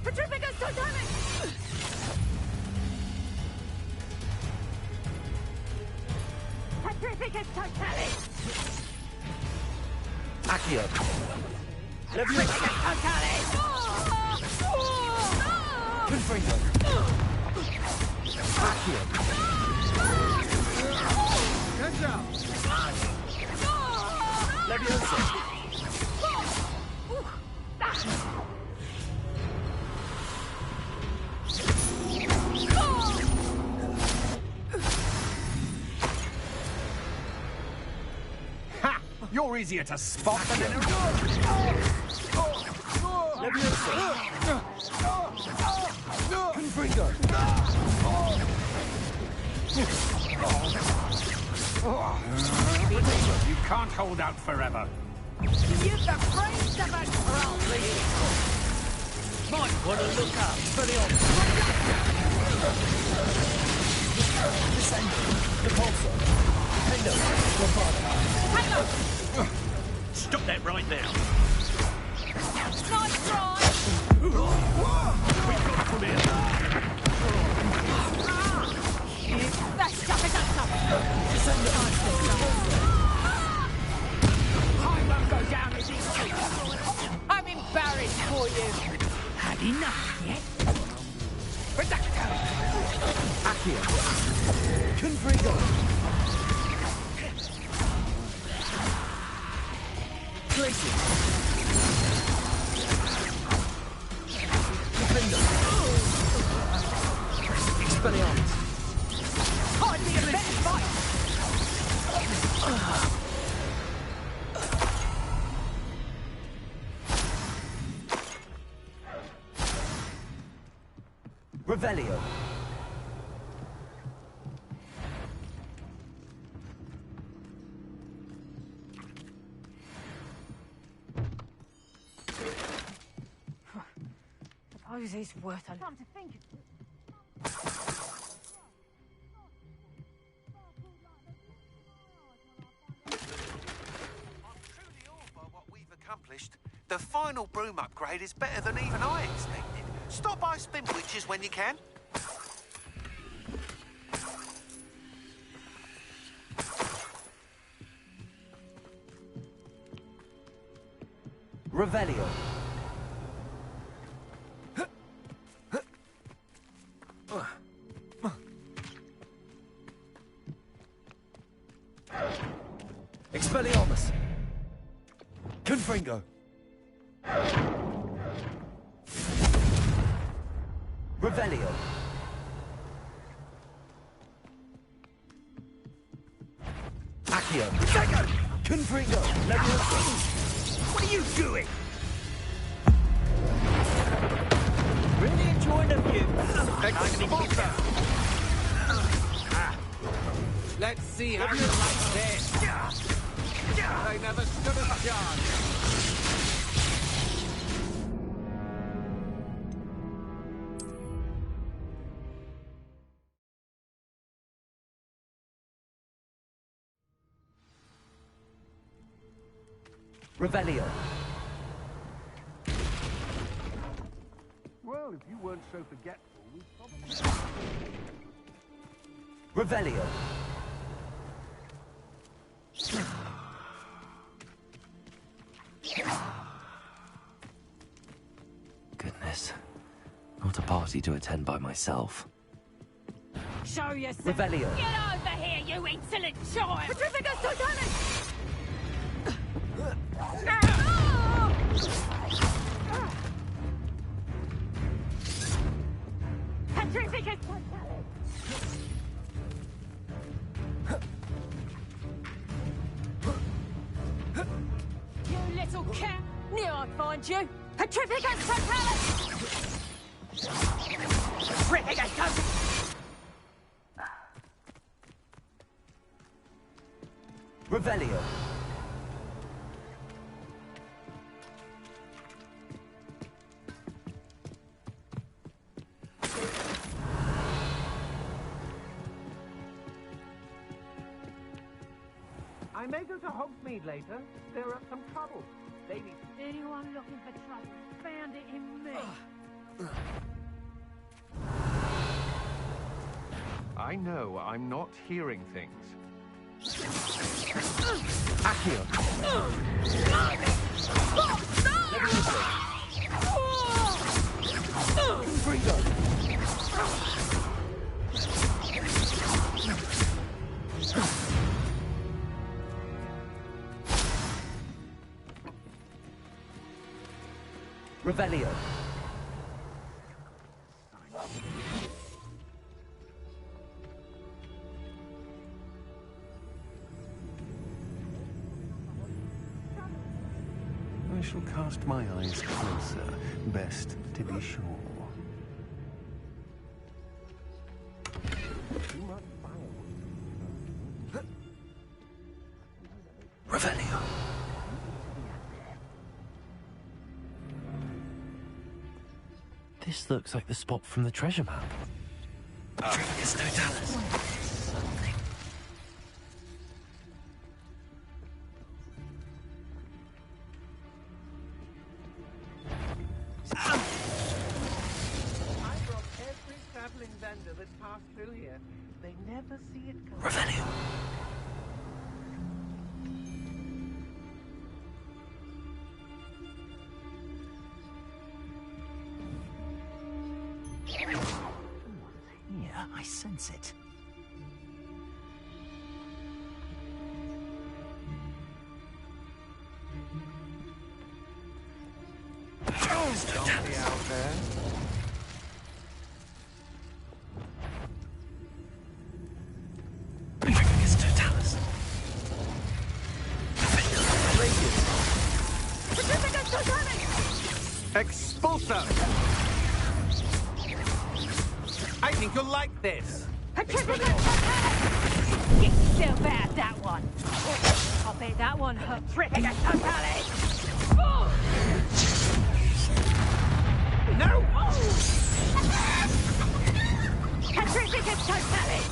S13: Petrificus Totalis! Petrificus Totalis!
S2: Accio!
S13: Petrificus Totalis!
S2: Confringo! Accio!
S7: Get down!
S2: Leviosa!
S7: Ha! You're easier to spot than an
S2: Confringo!
S7: You can't hold out forever.
S13: You've the brains of a trolley!
S5: Might want to look up for the
S9: Stop that right now.
S13: Nice try!
S9: We've got from here.
S13: That stuff is up! I won't go down as easy. I'm embarrassed for you. Had enough yet? Reducto!
S2: Accio! Confringo! Tracy! Confringo! Expelliarmus!
S13: Hardly a better fight!
S2: Revelio!
S13: Suppose he's worth a lot to think of.
S7: Accomplished. The final broom upgrade is better than even I expected. Stop by Spin Witches when you can.
S2: Revelio! Expelliarmus! Confringo! Revelio! Accio! Confringo! Leviosa!
S5: What are you doing?
S2: Really enjoying the view.
S5: Let's see how you like this. They never stood a chance.
S2: Revelio!
S11: Well, if you weren't so forgetful, we'd probably...
S2: Revelio! Goodness. Not a party to attend by myself.
S13: Show yourself!
S2: Revelio!
S13: Get over here, you insolent child! Petrificus Totalis! Petrificus Totalis! You little cat! Knew I'd find you! Petrificus Totalis! Petrificus Totalis!
S2: Revelio!
S5: I may go to Hogsmeade later. Stir up some trouble. Lady.
S8: Anyone looking for trouble found it in me.
S14: I know I'm not hearing things.
S2: Accio! Revelio.
S7: I shall cast my eyes closer, best to be sure.
S2: Revelio. This looks like the spot from the treasure map. Trifficus Totalis. Something.
S5: I brought every traveling vendor that passed through here. They never see it come.
S2: Revelio.
S6: Yeah, I sense it.
S14: Don't be out there.
S2: Trifficus Totalis.
S7: Expulso! I think you'll like this.
S8: Get yourself out of that one. I'll bet that one hurt Trifficus Totalis.
S7: No!
S8: Trifficus Totalis.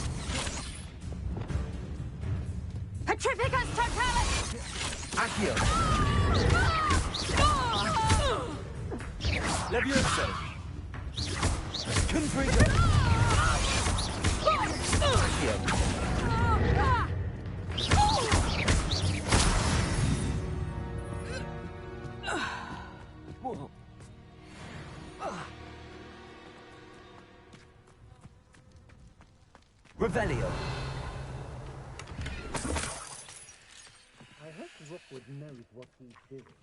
S8: Trifficus Totalis.
S2: Accio. Levioso. Confringo. Accio. Whoa. Revelio.
S5: I hope Rookwood knows what he's doing.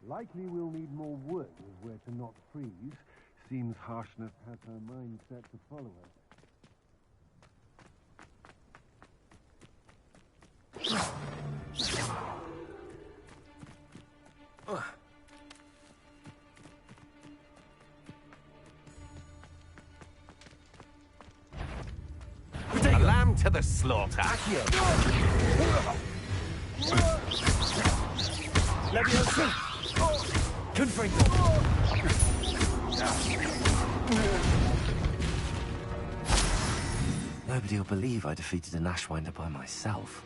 S7: Likely we'll need more wood if we're to not freeze. Seems Harshness has her mind set to follow us.
S14: A lamb to the slaughter.
S2: Levioso. Confringo. Nobody will believe I defeated an Ashwinder by myself.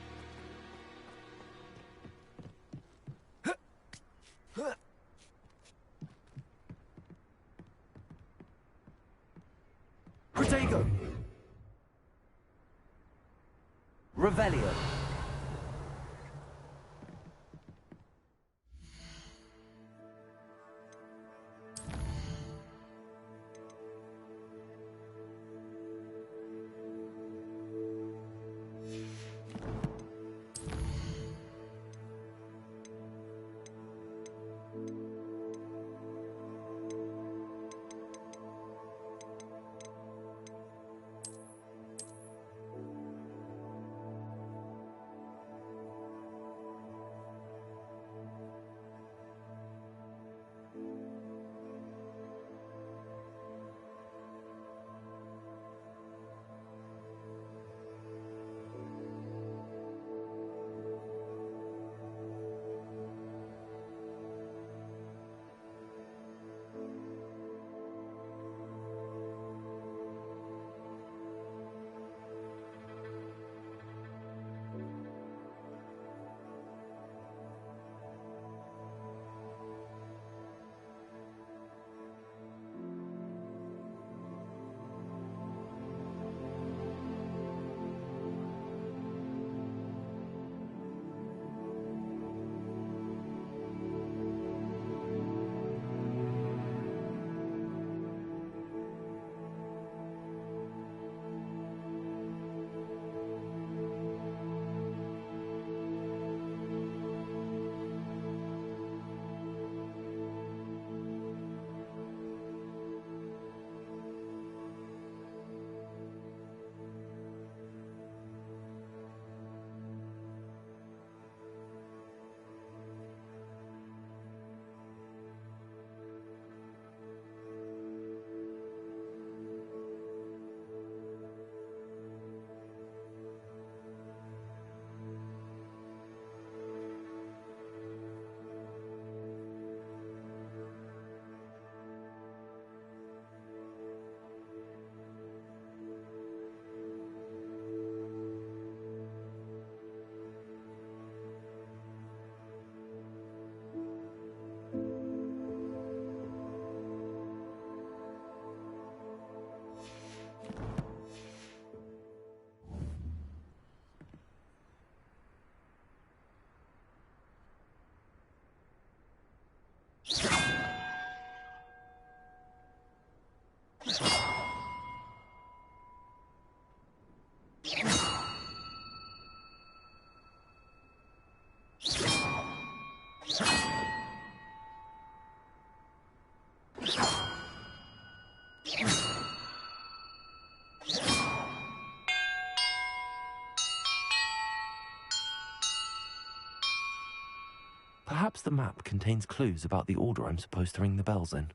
S2: Protego. Revelio. Perhaps the map contains clues about the order I'm supposed to ring the bells in.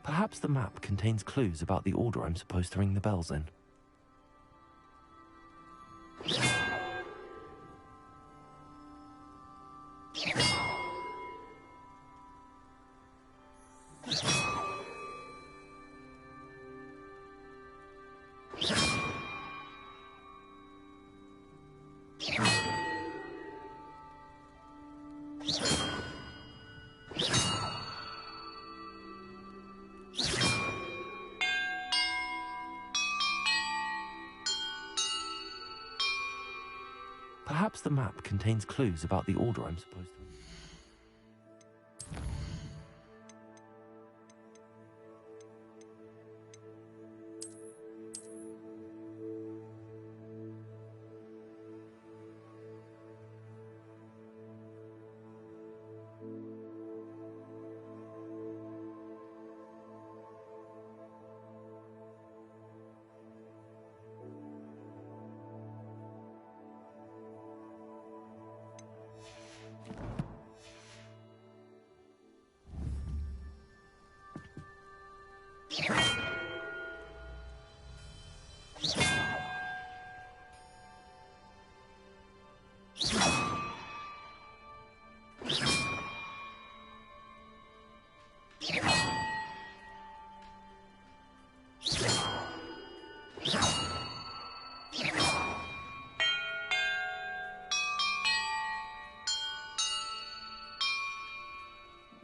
S2: Perhaps the map contains clues about the order I'm supposed to ring the bells in. Perhaps the map contains clues about the order I'm supposed to...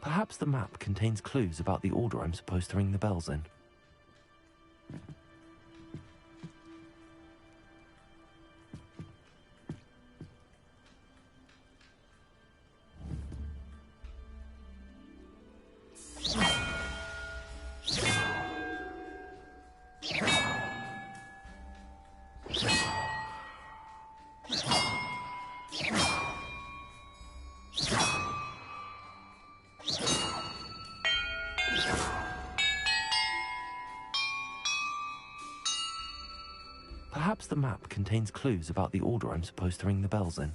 S2: Perhaps the map contains clues about the order I'm supposed to ring the bells in. Perhaps the map contains clues about the order I'm supposed to ring the bells in.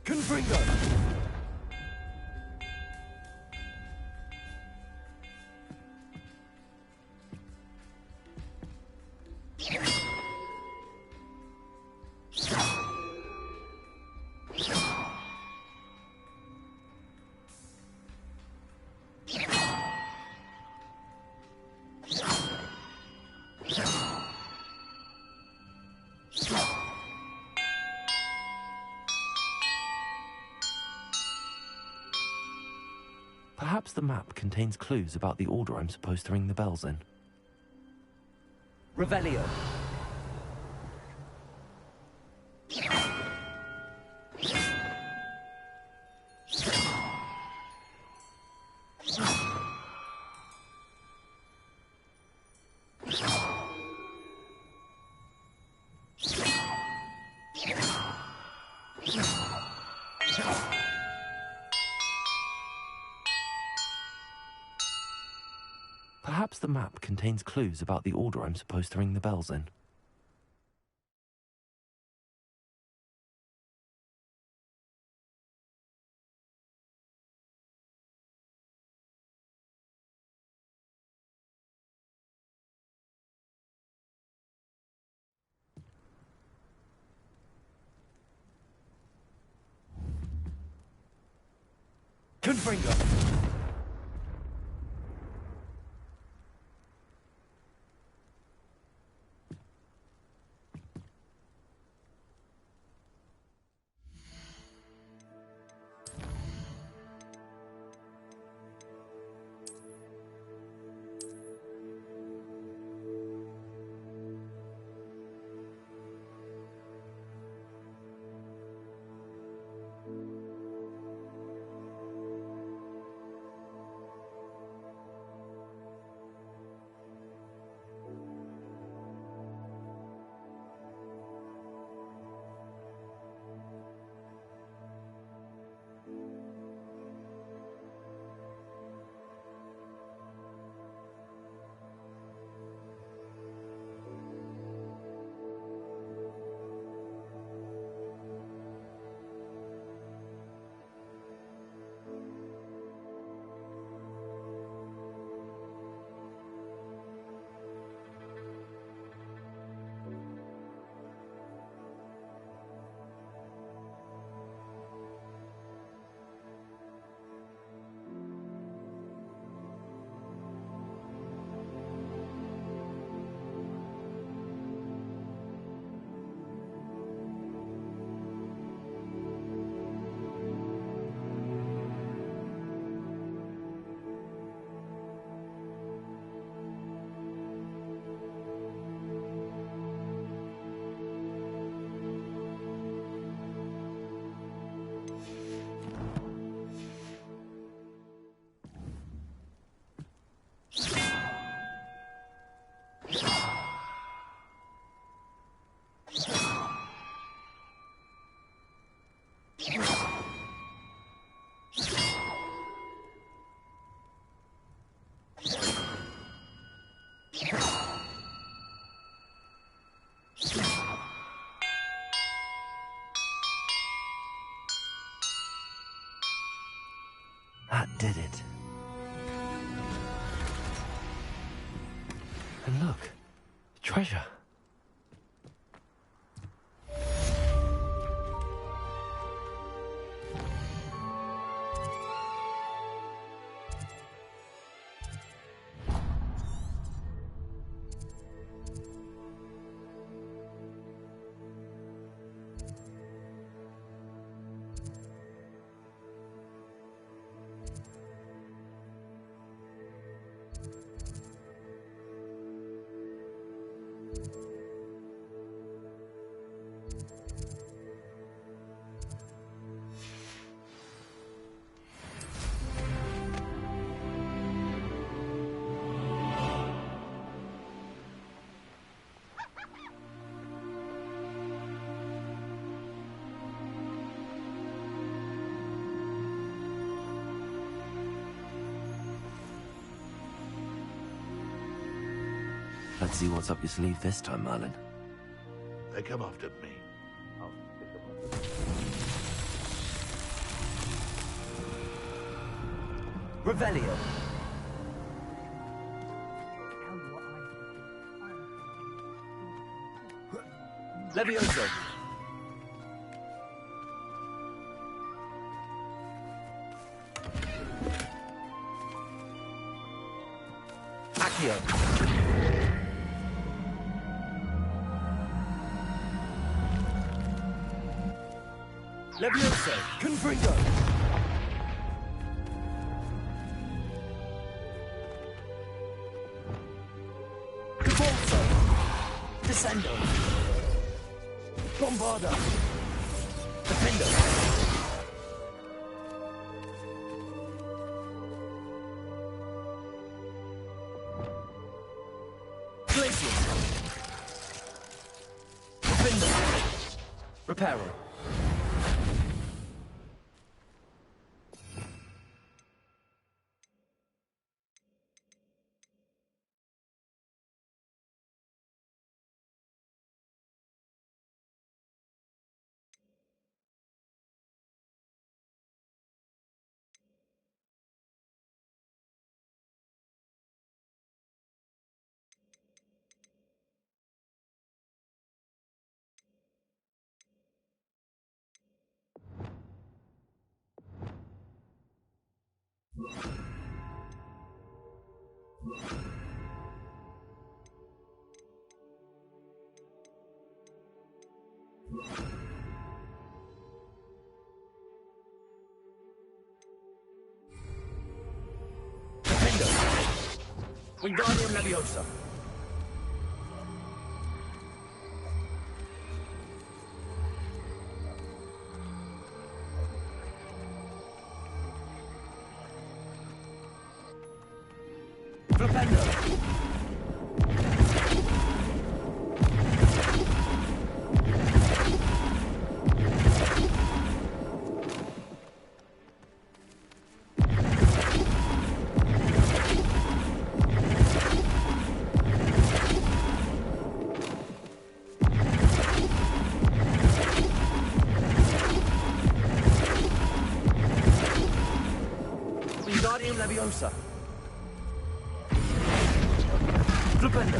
S2: Confringo! Perhaps the map contains clues about the order I'm supposed to ring the bells in.
S15: Revelio.
S2: Perhaps the map contains clues about the order I'm supposed to ring the bells in.
S15: Confringo.
S2: That did it. And look, treasure. Let's see what's up your sleeve this time, Merlin.
S11: They come after me.
S2: Revelio. Levioso. Accio. Levioso. Confringo. Cabolso. Descendo. Bombarda. Defendo. Glacier. Defendo. Reparo. Defendo. Wingardium Leviosa. Defendo. Wingardium Leviosa. Defendo.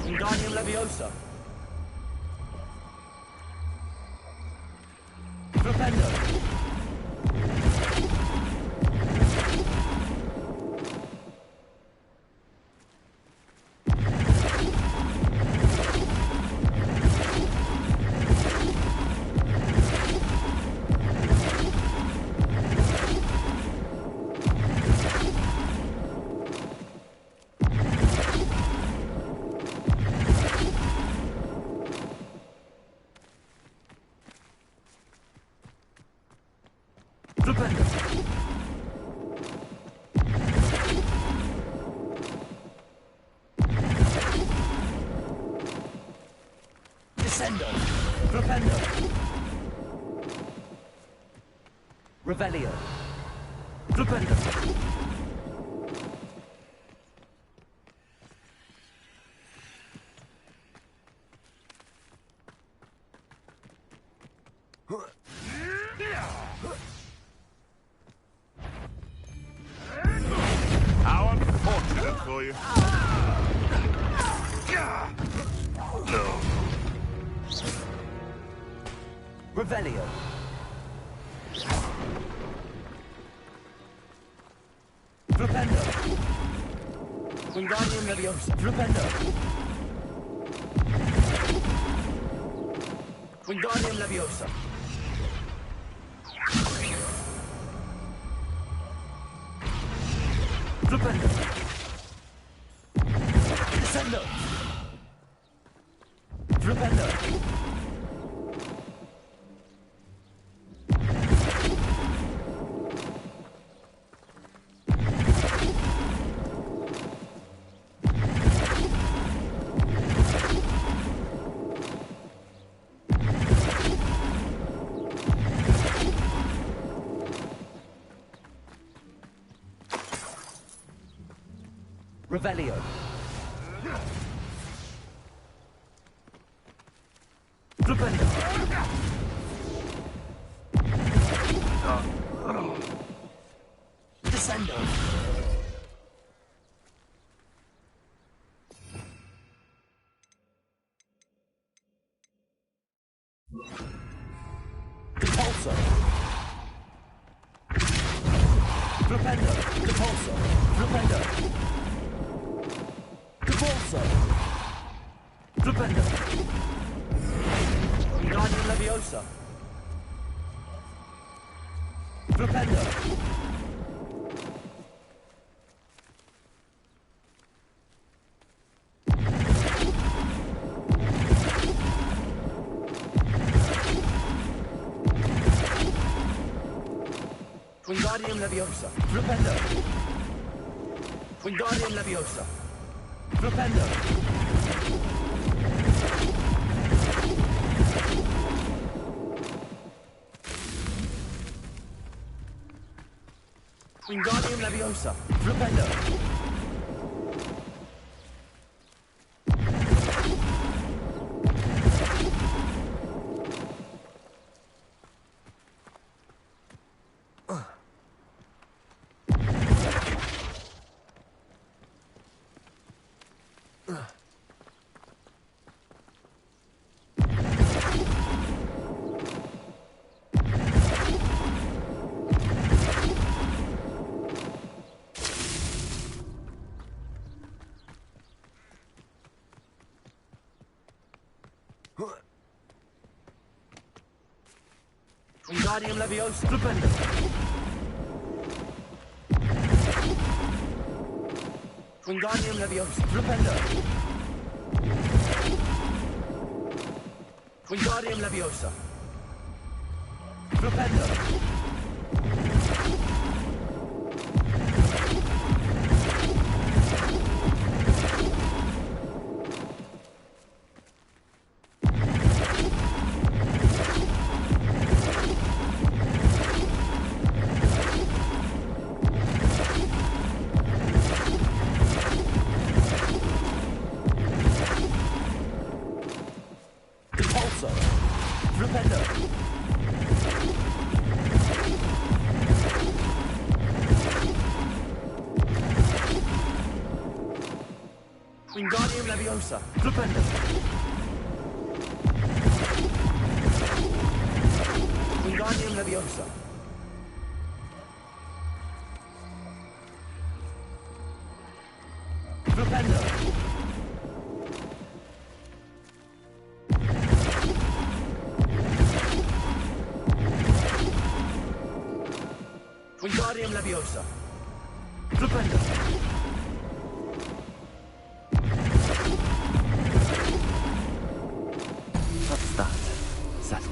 S2: Wingardium Leviosa. Defendo. Descendo. Propendo. Revelio. Propendo.
S11: How unfortunate for you. No.
S2: Revelio. Propendo. Wingardium Leviosa. Propendo. Wingardium Leviosa. Propendo. Descendo. Propendo. Revelio. Propendo. Descendo. Repulsor. Flipendo. Repulsor. Flipendo. Repulsor. Flipendo. Guardian Leviosa. Flipendo. Wingardium Leviosa. Flipendo. Wingardium Leviosa. Flipendo. Wingardium Leviosa. Flipendo. Wingardium Leviosa. Flipendo. Wingardium Leviosa. Flipendo. Wingardium Leviosa. Flipendo. Wingardium Leviosa. Flipendo. Wingardium Leviosa. Flipendo. Wingardium Leviosa. Flipendo. That's that. Settled.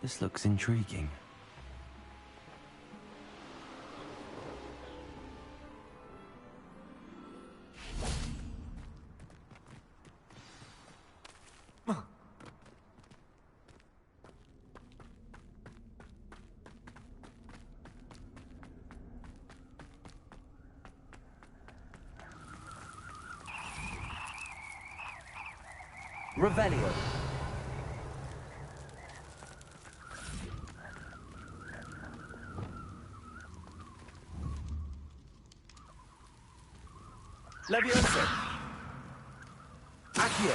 S2: This looks intriguing. Revelio. Leviosa. Accio.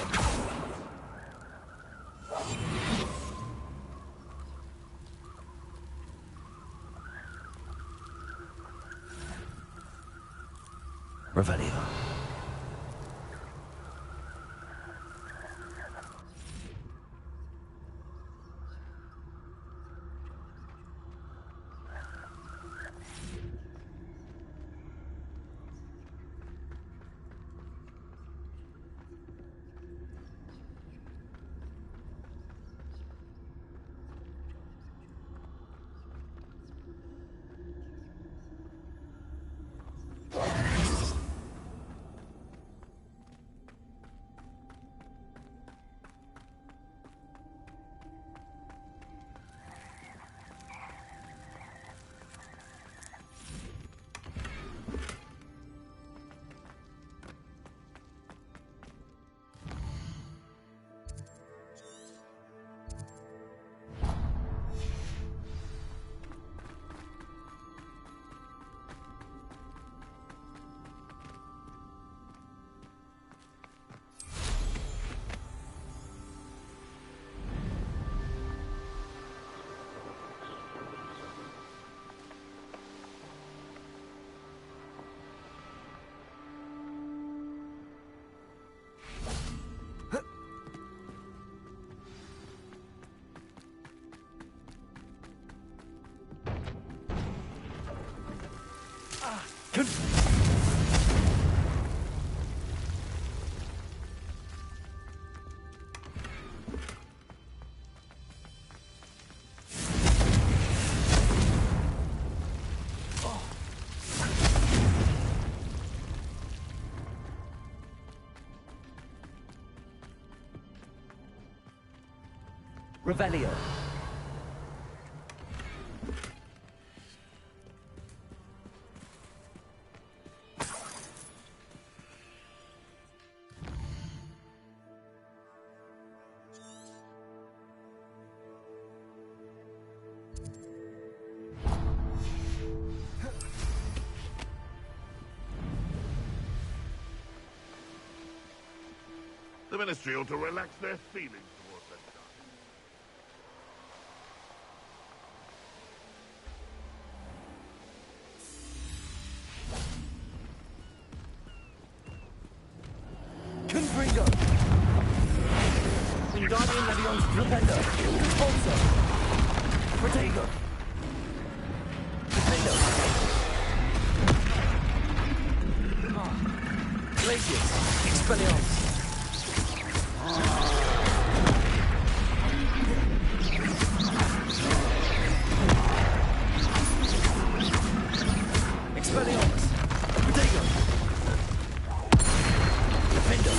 S2: Revelio. Revelio.
S11: The Ministry ought to relax their feelings towards that
S2: Confringo! Wingardium Levion's Flipendo! Expulso! Protego! Defendo! Glacius! Expelliarmus! Expelliarmus! Protego! Defendo!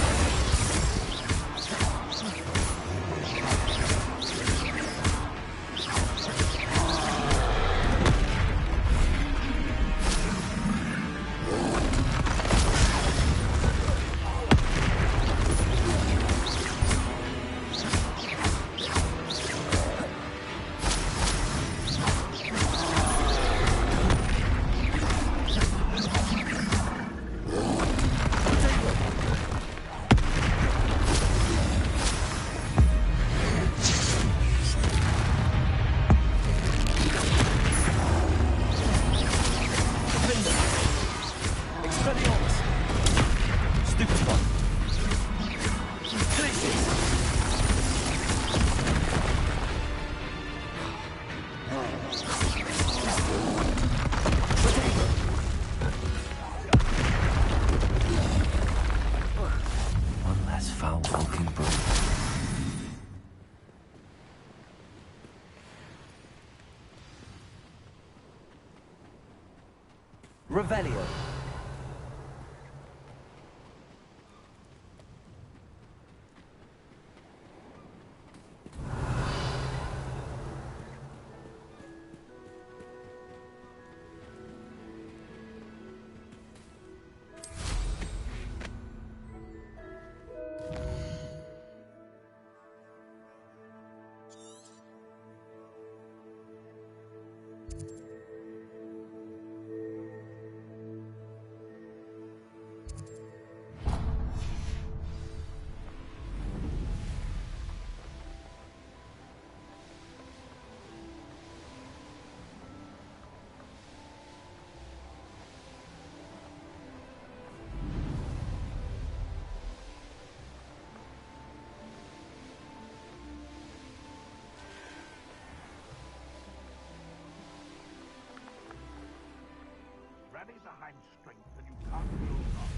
S2: One less foul-walking broom. Revelio.
S11: and strength than you can't build up.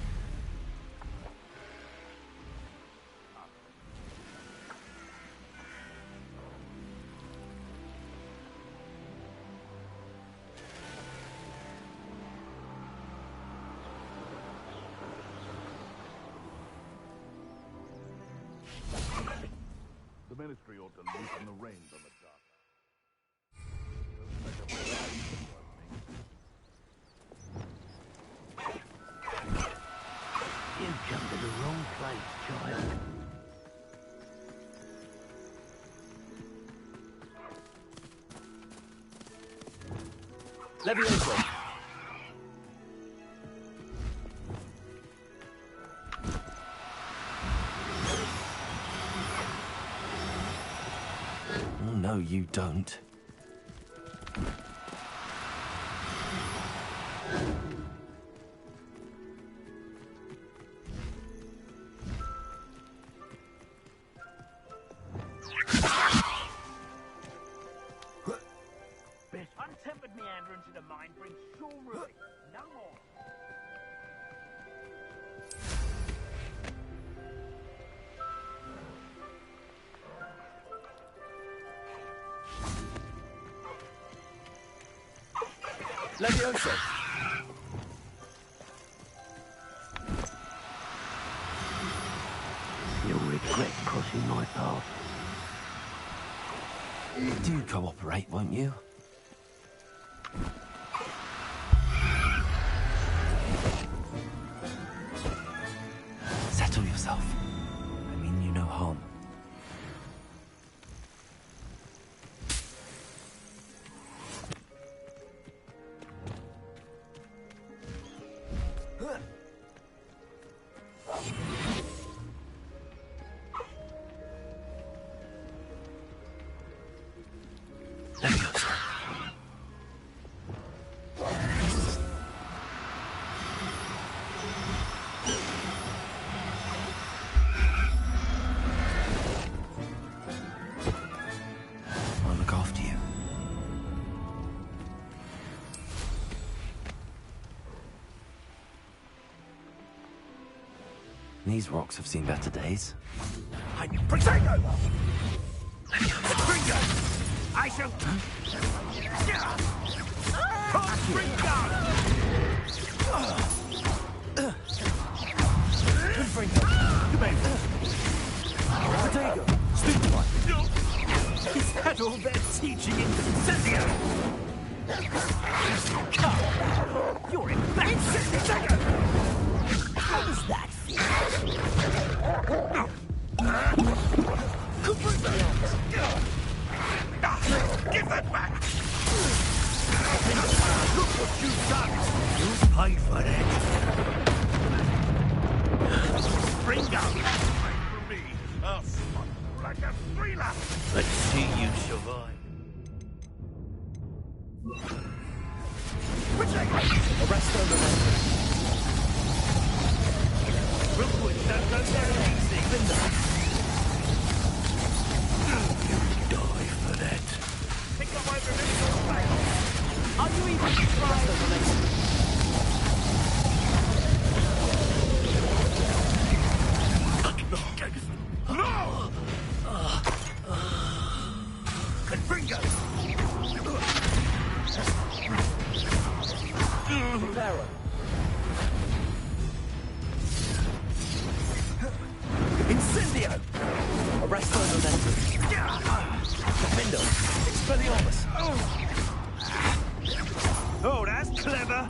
S11: The Ministry ought to loosen the reins on the dark.
S9: You've come to the wrong place, child.
S2: Levioso! No, you don't.
S6: Untempered meander into the mind brings sure ruin. No more.
S2: Levioso!
S9: You'll regret crossing my path.
S2: Do cooperate, won't you? Settle yourself. I mean you no harm. I'll look after you. These rocks have seen better days.
S11: Potato! Bringo! I shall...
S2: Potato! Stupid one! Is that all their teaching in Incendio? You're embarrassing! Potato! How does that feel?
S11: Give that back! Look what you've done! You paid for that! Bring down! For me, I'll smut like a thriller!
S9: Let's see you survive.
S2: Arrest on the left.
S9: Rookwood, don't go down easy. You'll die for that.
S6: Pick up over this way. Are you even trying?
S11: No! Confringo!
S2: Pharaoh. Incendio! Arresto momentum. Defendo. Expelliarmus.
S11: Oh, that's clever!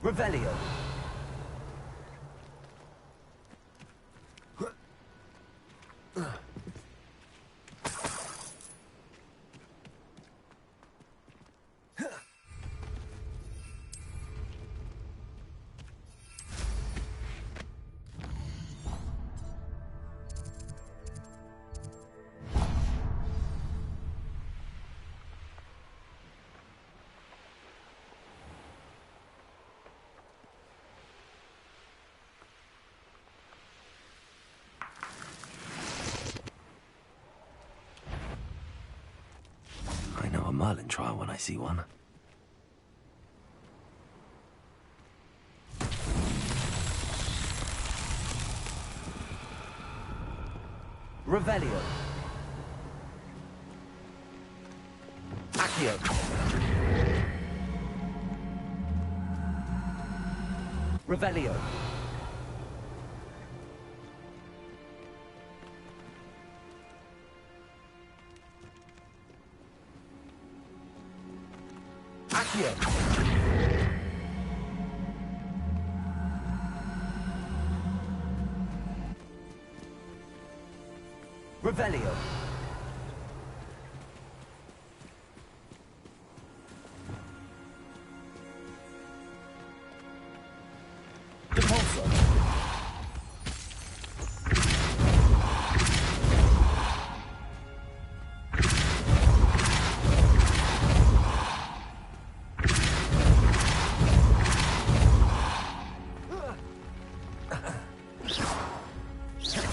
S2: Revelio. Merlin trial when I see one. Revelio. Accio. Revelio. Accio. Revelio. Depulso.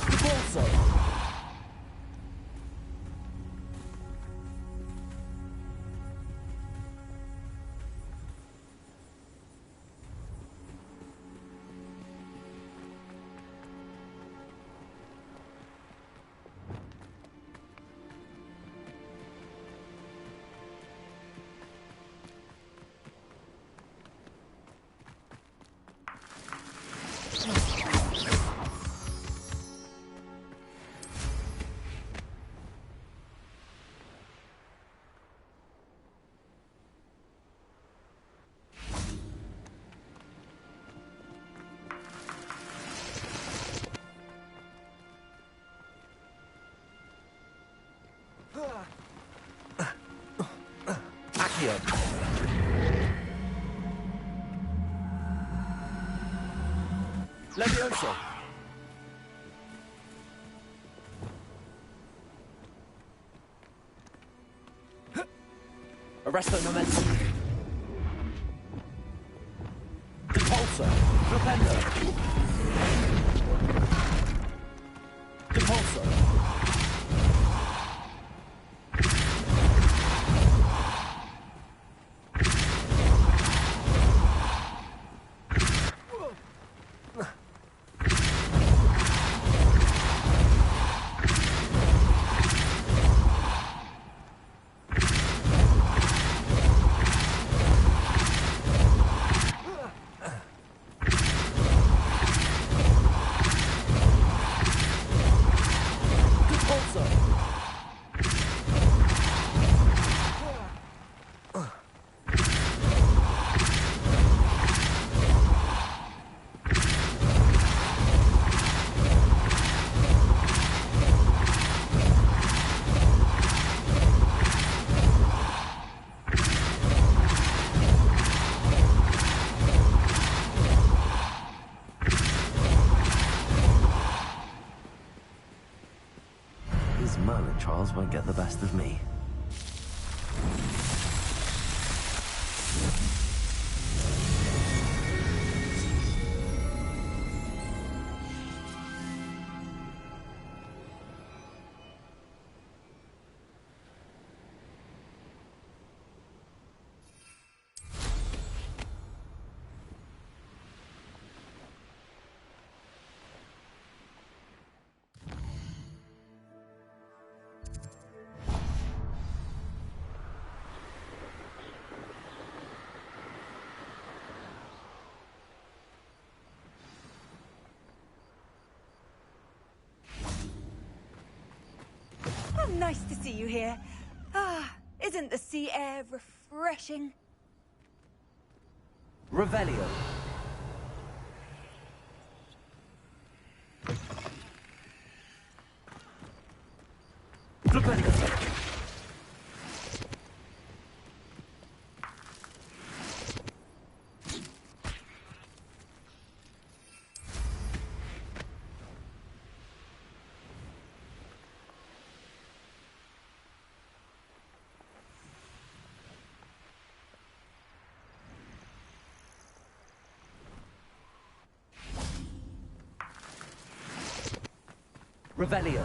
S2: Depulso. Accio. Levioso. Arresto momentum. Depulso. Flipendo. Depulso. Merlin trials won't get the best of me.
S15: Nice to see you here. Ah, isn't the sea air refreshing?
S2: Revelio. Flipendo. Revelio.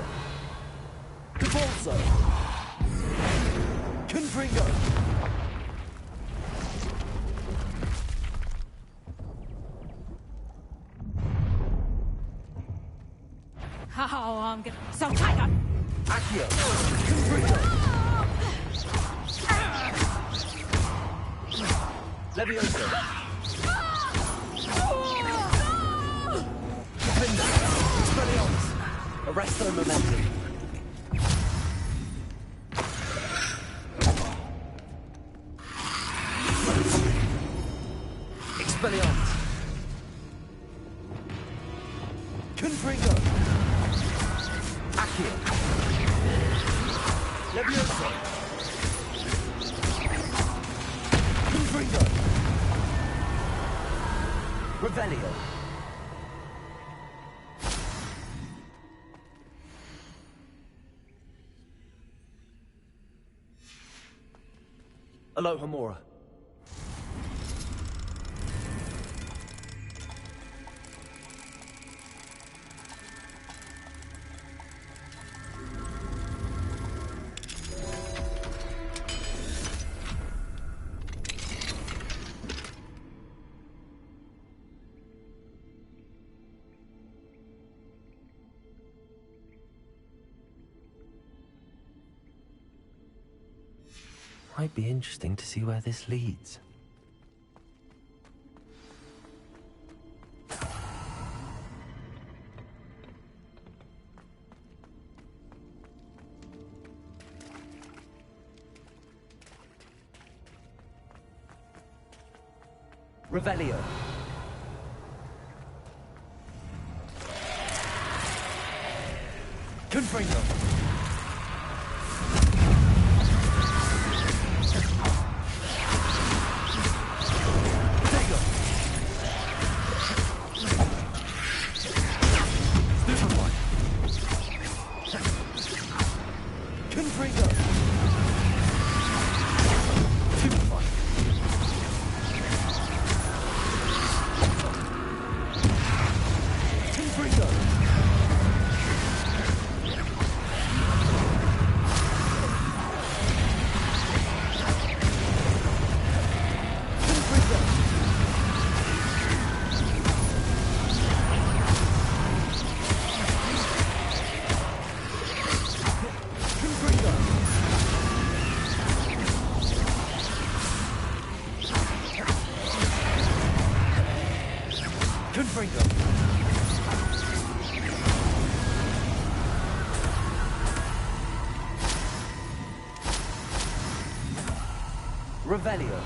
S2: Depulso. Confringo.
S13: Oh, I'm gonna... So tight up!
S2: Accio! Confringo! Levioso! Defender! Expelliarmus! Arresto momentum! Expelliarmus! Confringo! Accio! Levioso! Confringo! Revelio! Aloha Mora. Might be interesting to see where this leads. Revelio. Confringo. Revelio.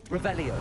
S2: Revelio.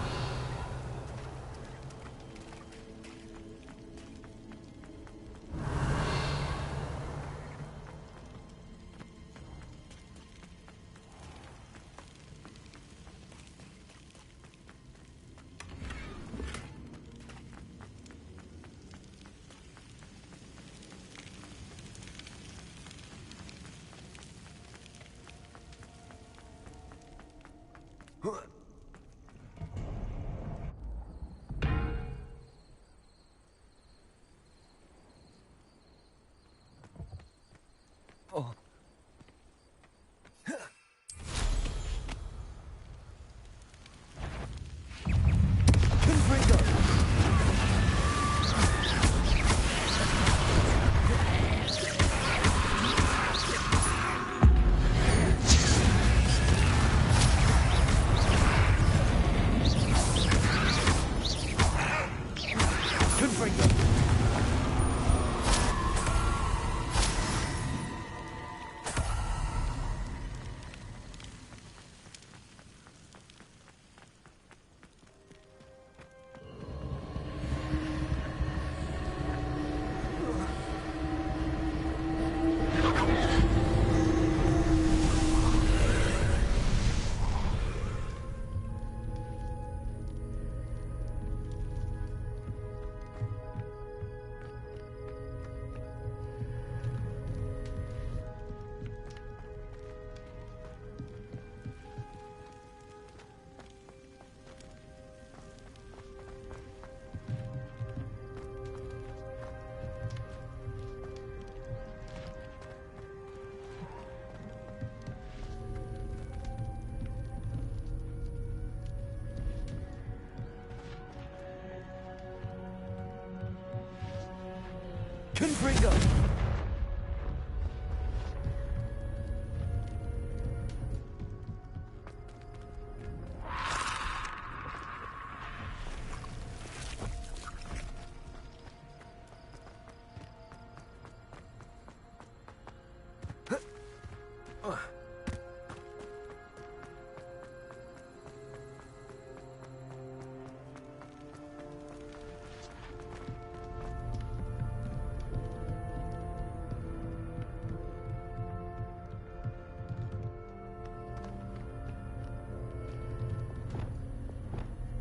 S2: Confringo!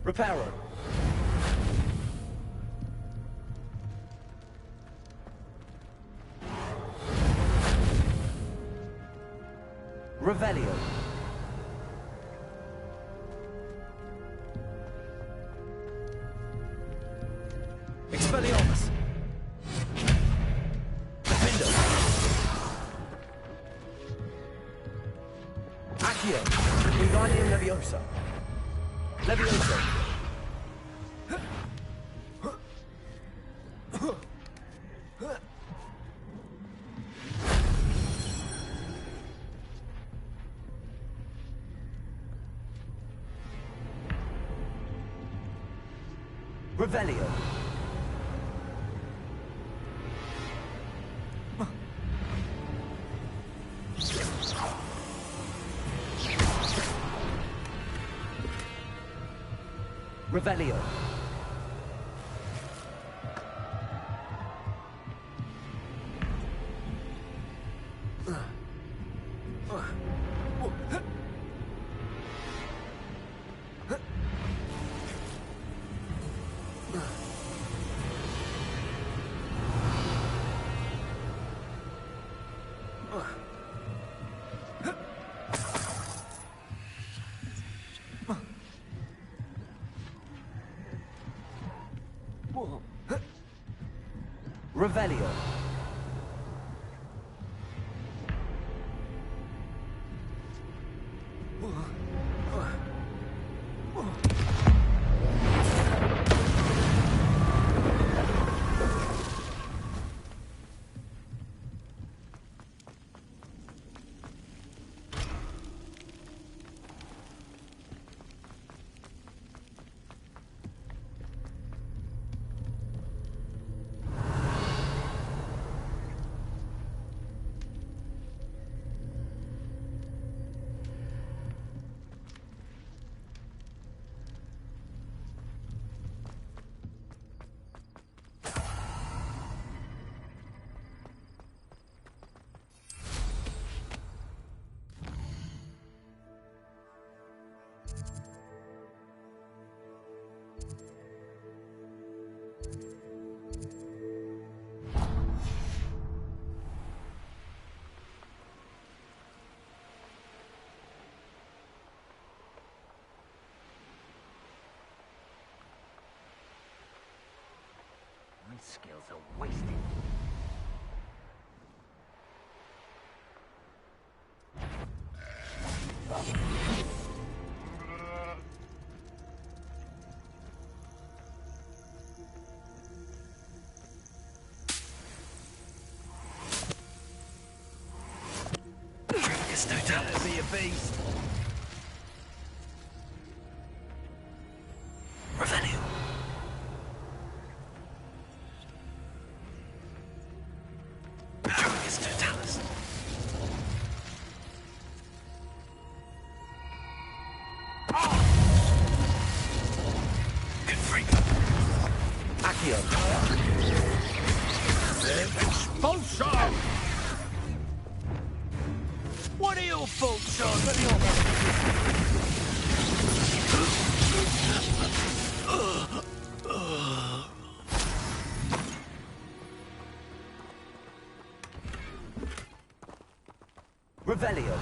S2: Reparo. Revelio. Expelliarmus. Defendo. Accio. Wingardium Leviosa. Levioso. Revelio. Revelio. Revelio.
S6: My skills are wasted.
S2: It's no doubt to be a beast. Revelio. It's totalis. Confringo. Accio.
S11: Expulsion! What are your faults, son?
S2: Revelio.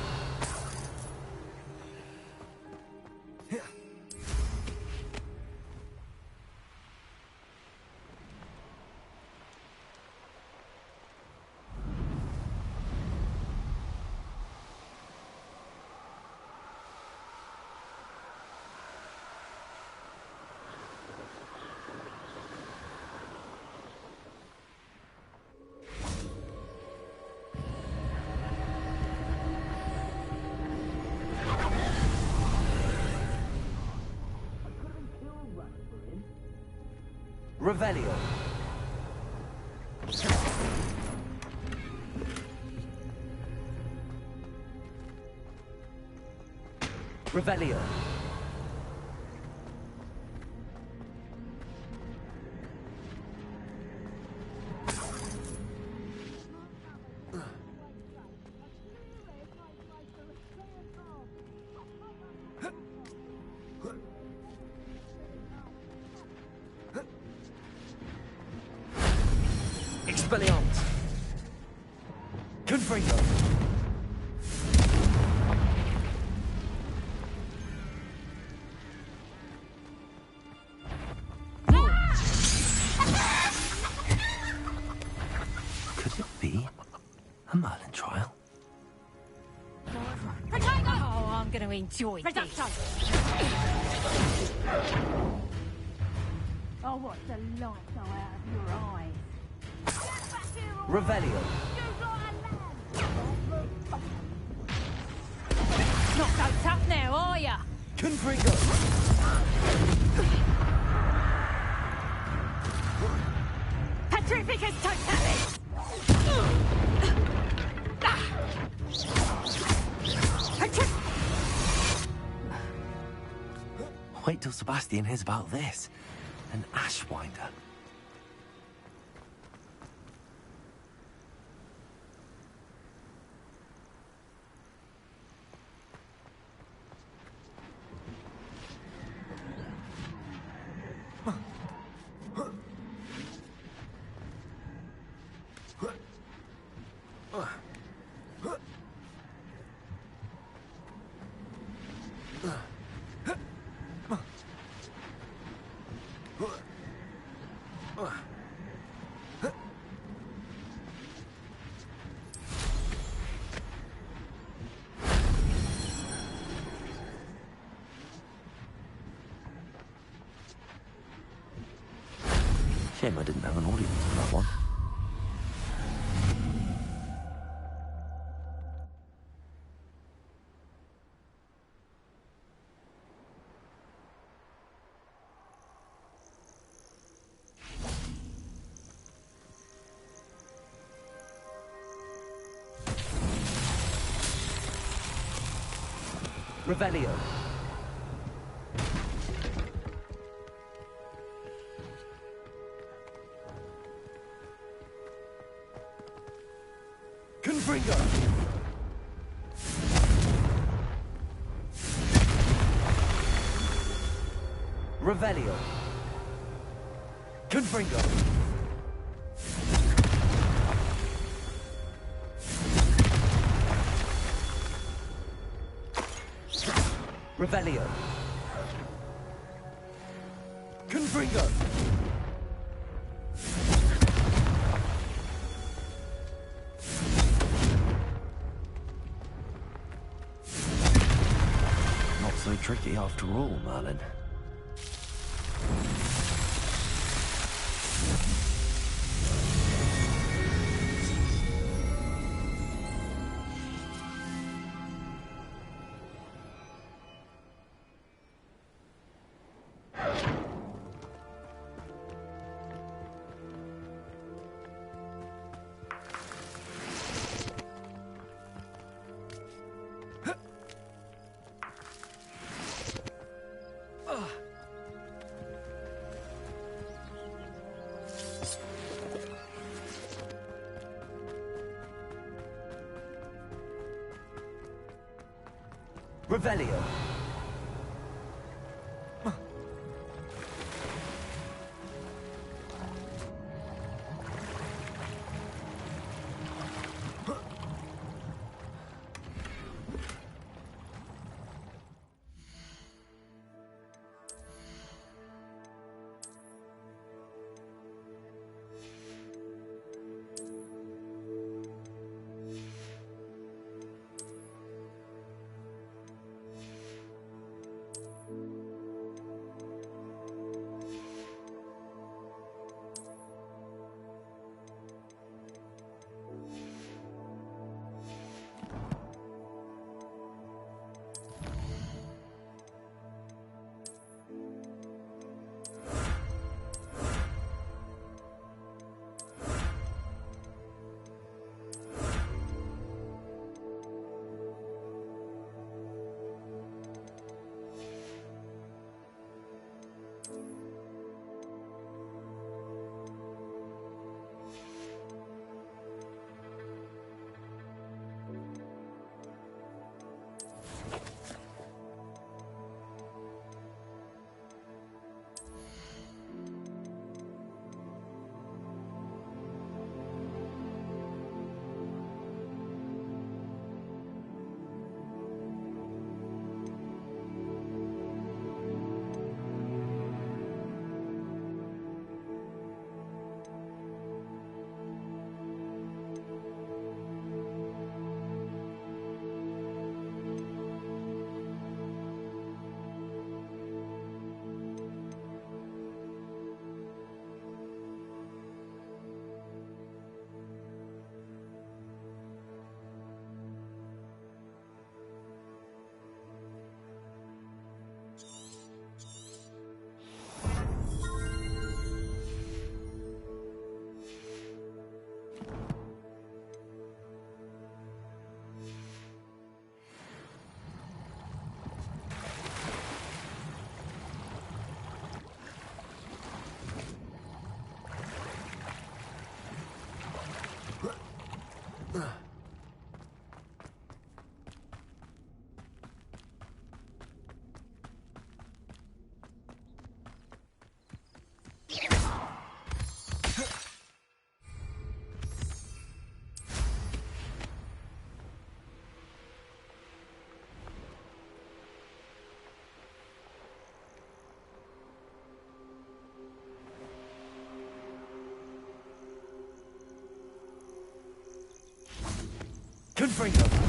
S2: Revelio. Revelio. Expelliarmus. Confringo. Could it be a Merlin trial?
S13: Oh, I'm going to enjoy this.
S8: Oh, what delight go out of your eyes.
S2: Revelio.
S13: Not so tough now, are ya?
S2: Confringo.
S13: Petrificus totalis!
S2: Wait till Sebastian hears about this. An Ashwinder. Shame I didn't have an audience for that one. Revelio. Confringo. Revelio. Confringo. Revelio. Confringo. Not so tricky after all, Merlin. Revelio. Confringo!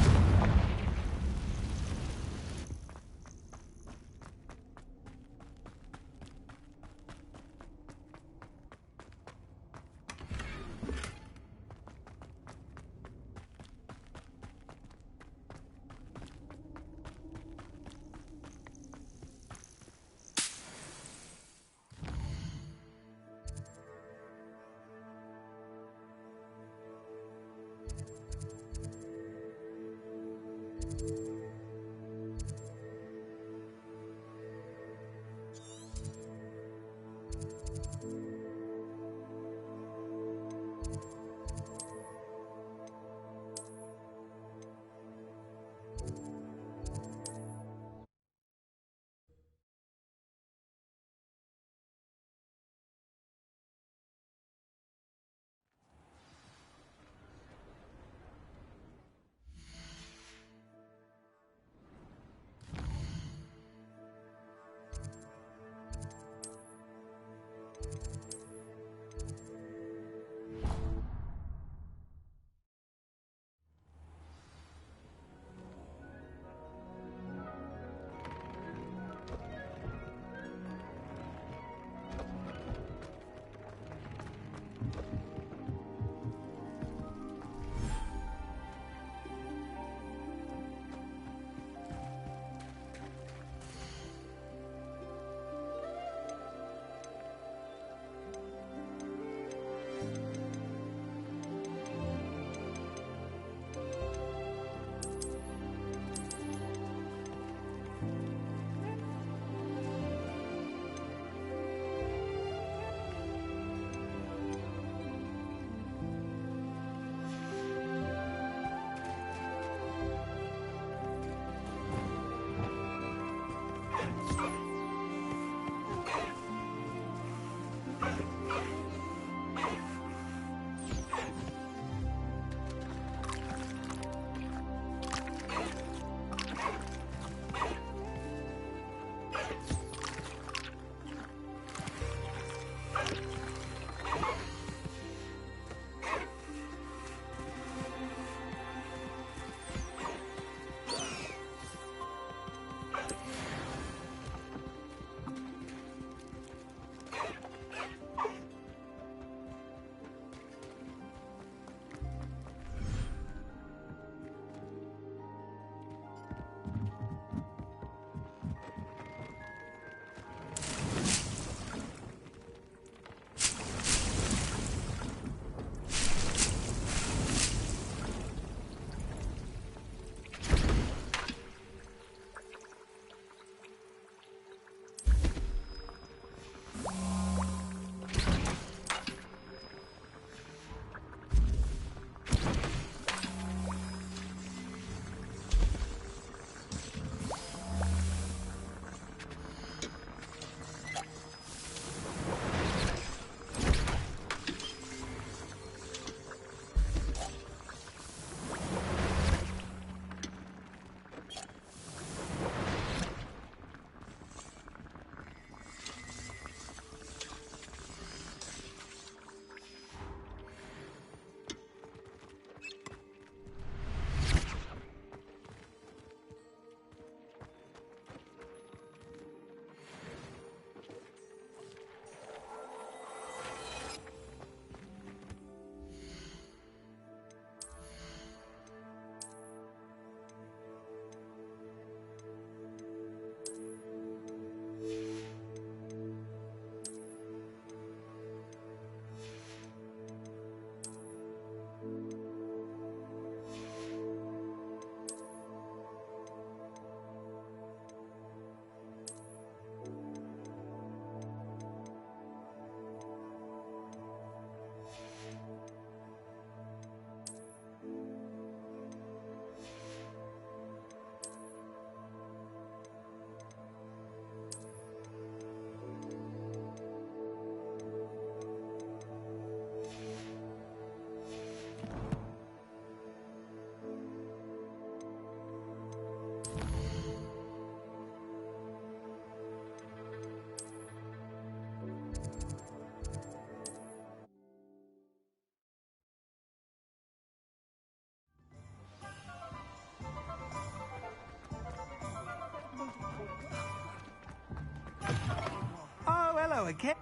S7: Hello again.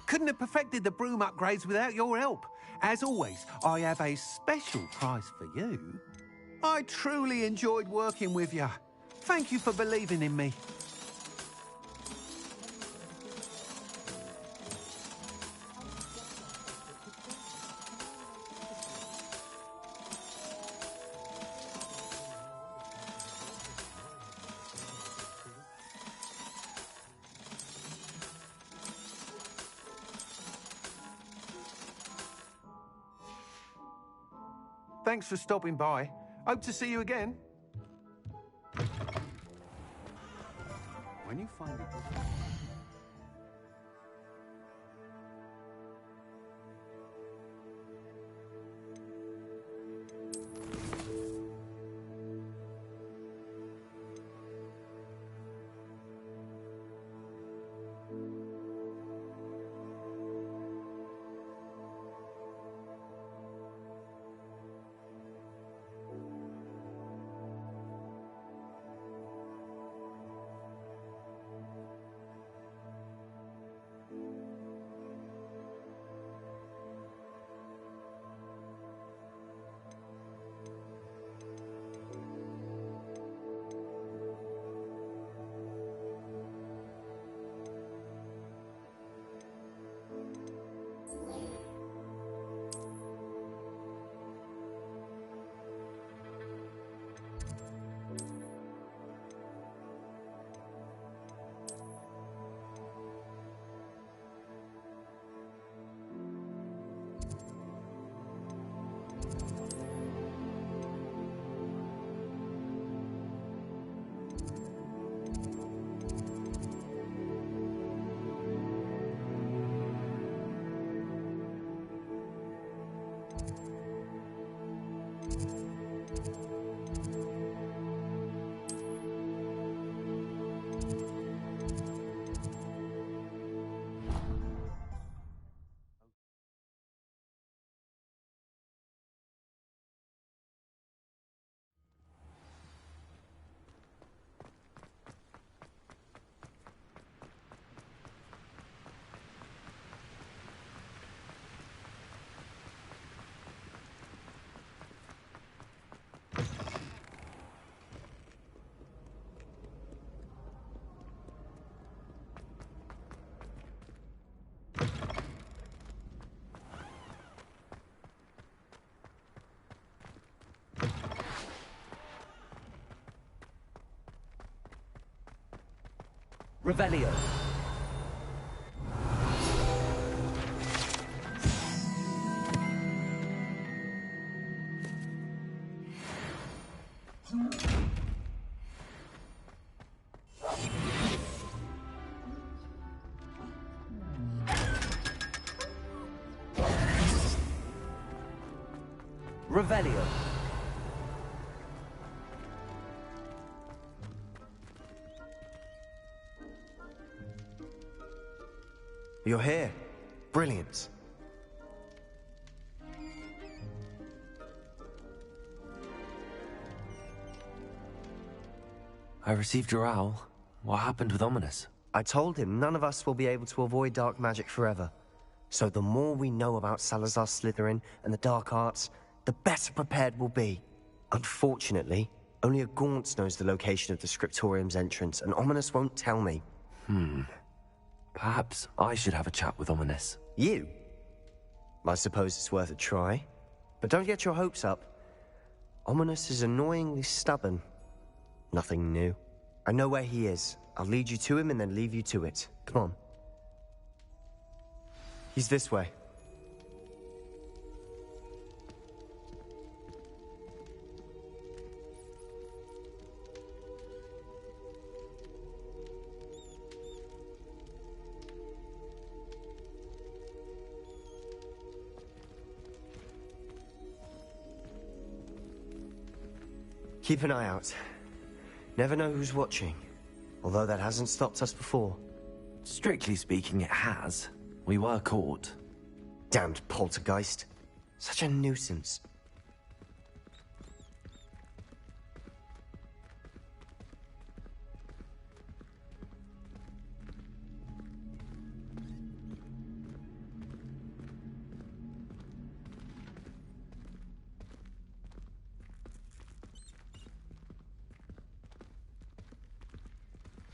S7: Couldn't have perfected the broom upgrades without your help. As always, I have a special prize for you. I truly enjoyed working with you. Thank you for believing in me. Thanks for stopping by. Hope to see you again. When you find it...
S2: Revelio. Revelio.
S1: You're here. Brilliant.
S2: I received your owl. What happened with Ominous?
S1: I told him none of us will be able to avoid dark magic forever. So the more we know about Salazar Slytherin and the dark arts, the better prepared we'll be. Unfortunately, only a Gaunt knows the location of the Scriptorium's entrance, and Ominous won't tell me.
S2: Perhaps I should have a chat with Ominous.
S1: You? I suppose it's worth a try. But don't get your hopes up. Ominous is annoyingly stubborn. Nothing new. I know where he is. I'll lead you to him and then leave you to it. Come on. He's this way. Keep an eye out. Never know who's watching. Although that hasn't stopped us before.
S2: Strictly speaking, it has. We were caught.
S1: Damned poltergeist. Such a nuisance.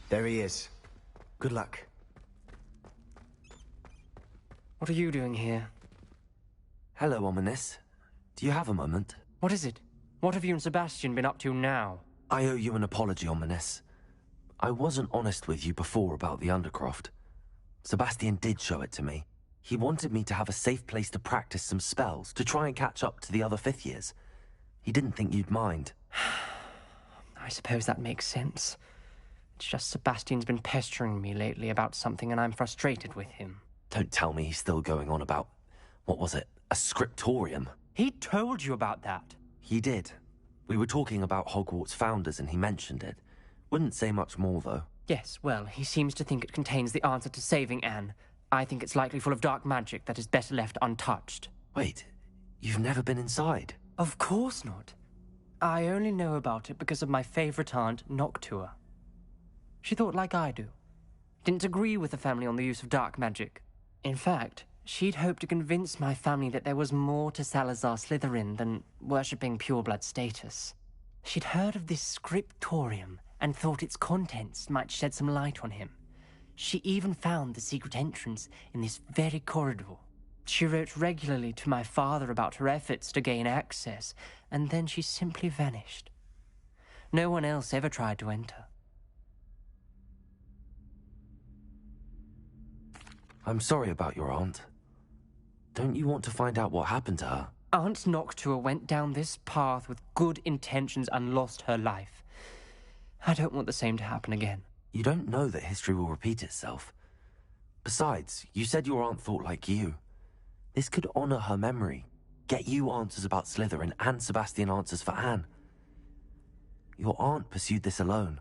S1: There he is. Good luck.
S4: What are you doing here?
S2: Hello, Ominous. Do you have a moment?
S4: What is it? What have you and Sebastian been up to now?
S2: I owe you an apology, Ominous. I wasn't honest with you before about the Undercroft. Sebastian did show it to me. He wanted me to have a safe place to practice some spells, to try and catch up to the other 5th years. He didn't think you'd mind.
S4: I suppose that makes sense. It's just Sebastian's been pestering me lately about something and I'm frustrated with him.
S2: Don't tell me he's still going on about, what was it, a scriptorium?
S4: He told you about that?
S2: He did. We were talking about Hogwarts founders and he mentioned it. Wouldn't say much more, though.
S4: Yes, well, he seems to think it contains the answer to saving Anne. I think it's likely full of dark magic that is better left untouched.
S2: Wait, you've never been inside?
S4: Of course not. I only know about it because of my favourite aunt, Noctua. She thought like I do. Didn't agree with the family on the use of dark magic. In fact, she'd hoped to convince my family that there was more to Salazar Slytherin than worshipping pureblood status. She'd heard of this scriptorium and thought its contents might shed some light on him. She even found the secret entrance in this very corridor. She wrote regularly to my father about her efforts to gain access, and then she simply vanished. No one else ever tried to enter.
S2: I'm sorry about your aunt. Don't you want to find out what happened to her?
S4: Aunt Noctua went down this path with good intentions and lost her life. I don't want the same to happen again.
S2: You don't know that history will repeat itself. Besides, you said your aunt thought like you. This could honor her memory, get you answers about Slytherin and Sebastian answers for Anne. Your aunt pursued this alone.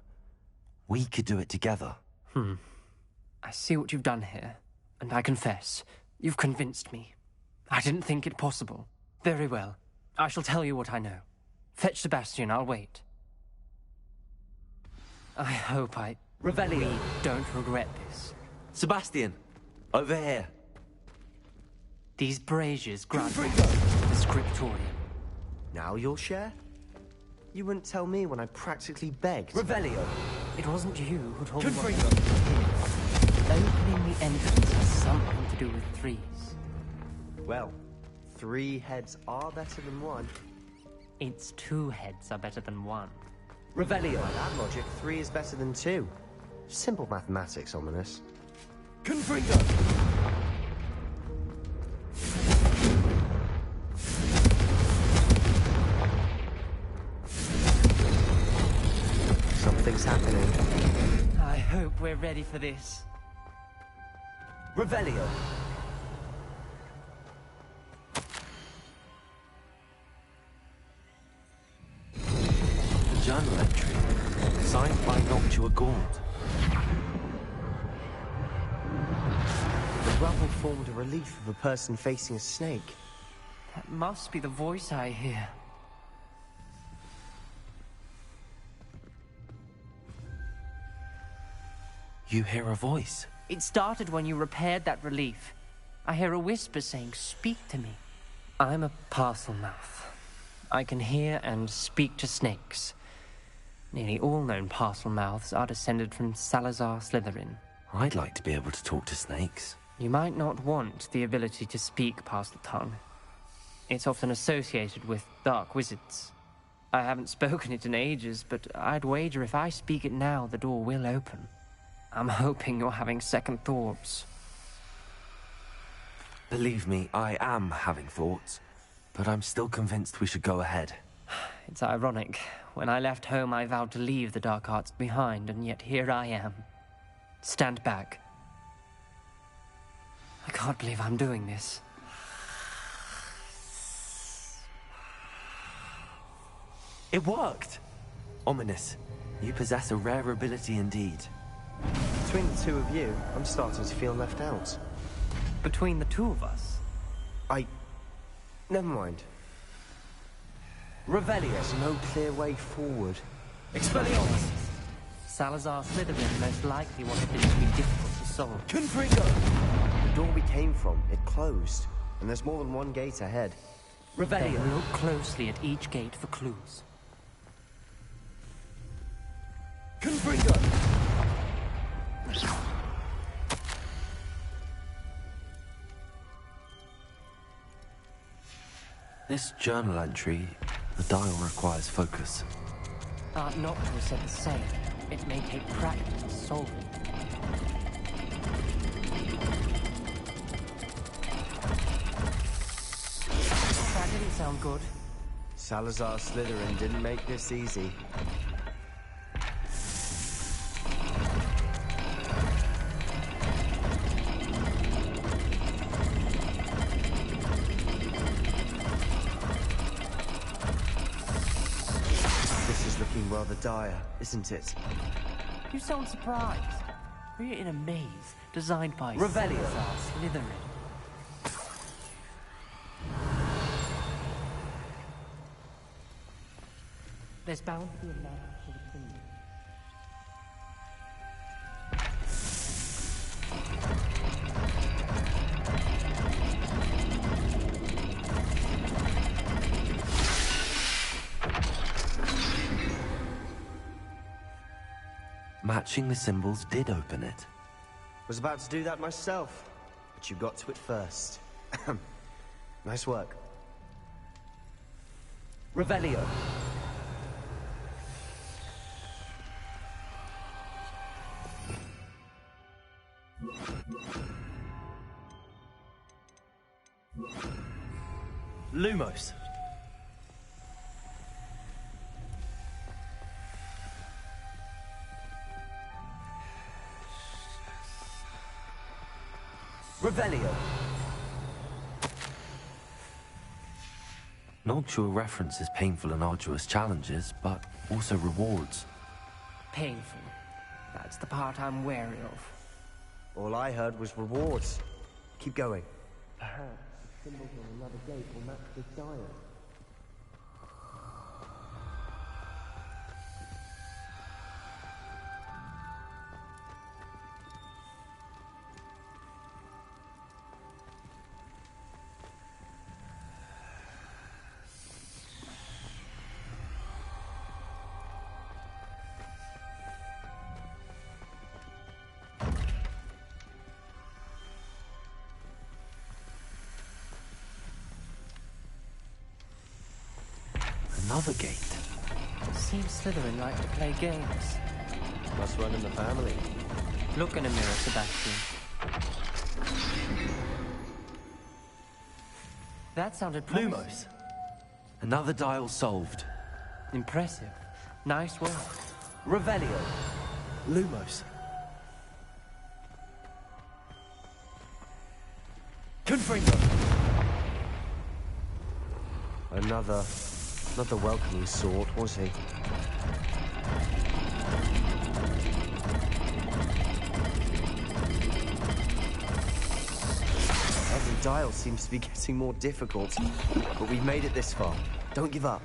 S2: We could do it together.
S4: I see what you've done here, and I confess, you've convinced me. I didn't think it possible. Very well. I shall tell you what I know. Fetch Sebastian, I'll wait. I hope we don't regret this.
S2: Sebastian, over here.
S4: These braziers grant me the scriptorium.
S1: Now you'll share? You wouldn't tell me when I practically begged.
S4: Revelio. It wasn't you who told me what opening the entrance has something to do with threes.
S1: Well, 3 heads are better than 1.
S4: It's 2 heads are better than 1.
S1: Revelio. By that logic, 3 is better than 2. Simple mathematics, Ominous.
S14: Confringo!
S1: Something's happening.
S4: I hope we're ready for this.
S2: Revelio. Journal entry, signed by Noctua Gaunt.
S1: The rubble formed a relief of a person facing a snake.
S4: That must be the voice I hear.
S2: You hear a voice?
S4: It started when you repaired that relief. I hear a whisper saying, "Speak to me." I'm a parcel mouth. I can hear and speak to snakes. Nearly all known parcel mouths are descended from Salazar Slytherin.
S2: I'd like to be able to talk to snakes.
S4: You might not want the ability to speak parcel tongue. It's often associated with dark wizards. I haven't spoken it in ages, but I'd wager if I speak it now, the door will open. I'm hoping you're having second thoughts.
S2: Believe me, I am having thoughts, but I'm still convinced we should go ahead.
S4: It's ironic. When I left home, I vowed to leave the dark arts behind, and yet here I am. Stand back. I can't believe I'm doing this.
S2: It worked! Ominous, you possess a rare ability indeed.
S1: Between the 2 of you, I'm starting to feel left out.
S4: Between the 2 of us?
S1: Never mind.
S2: Revelio.
S1: There's no clear way forward.
S2: Expelliarmus!
S4: Salazar Slytherin most likely wanted this to be difficult to solve.
S14: Confringo!
S1: The door we came from, it closed. And there's more than 1 gate ahead.
S4: Revelio. Then look closely at each gate for clues.
S14: Confringo!
S2: This journal entry, the dial requires focus.
S4: Noctua said the same. It may take practice to solve it. That didn't sound good.
S1: Salazar Slytherin didn't make this easy. This is looking rather dire, isn't it?
S4: You sound surprised. We're in a maze designed by
S2: Revelio.
S4: Salazar Slytherin. There's bound to be a match for the kingdom.
S2: Matching the symbols did open it.
S1: Was about to do that myself, but you got to it first. Nice work.
S2: Revelio. Lumos. Revelio. Noctua references painful and arduous challenges, but also rewards.
S4: Painful. That's the part I'm wary of.
S1: All I heard was rewards. Keep going.
S4: Perhaps the symbols on another gate will match this dial.
S2: Another gate.
S4: Seems Slytherin like to play games.
S1: Must run in the family.
S4: Look in a mirror, Sebastian. That sounded promising.
S2: Lumos. Another dial solved.
S4: Impressive. Nice work.
S2: Revelio. Lumos. Confringo.
S1: Not the welcoming sort, was he? Every dial seems to be getting more difficult, but we've made it this far. Don't give up.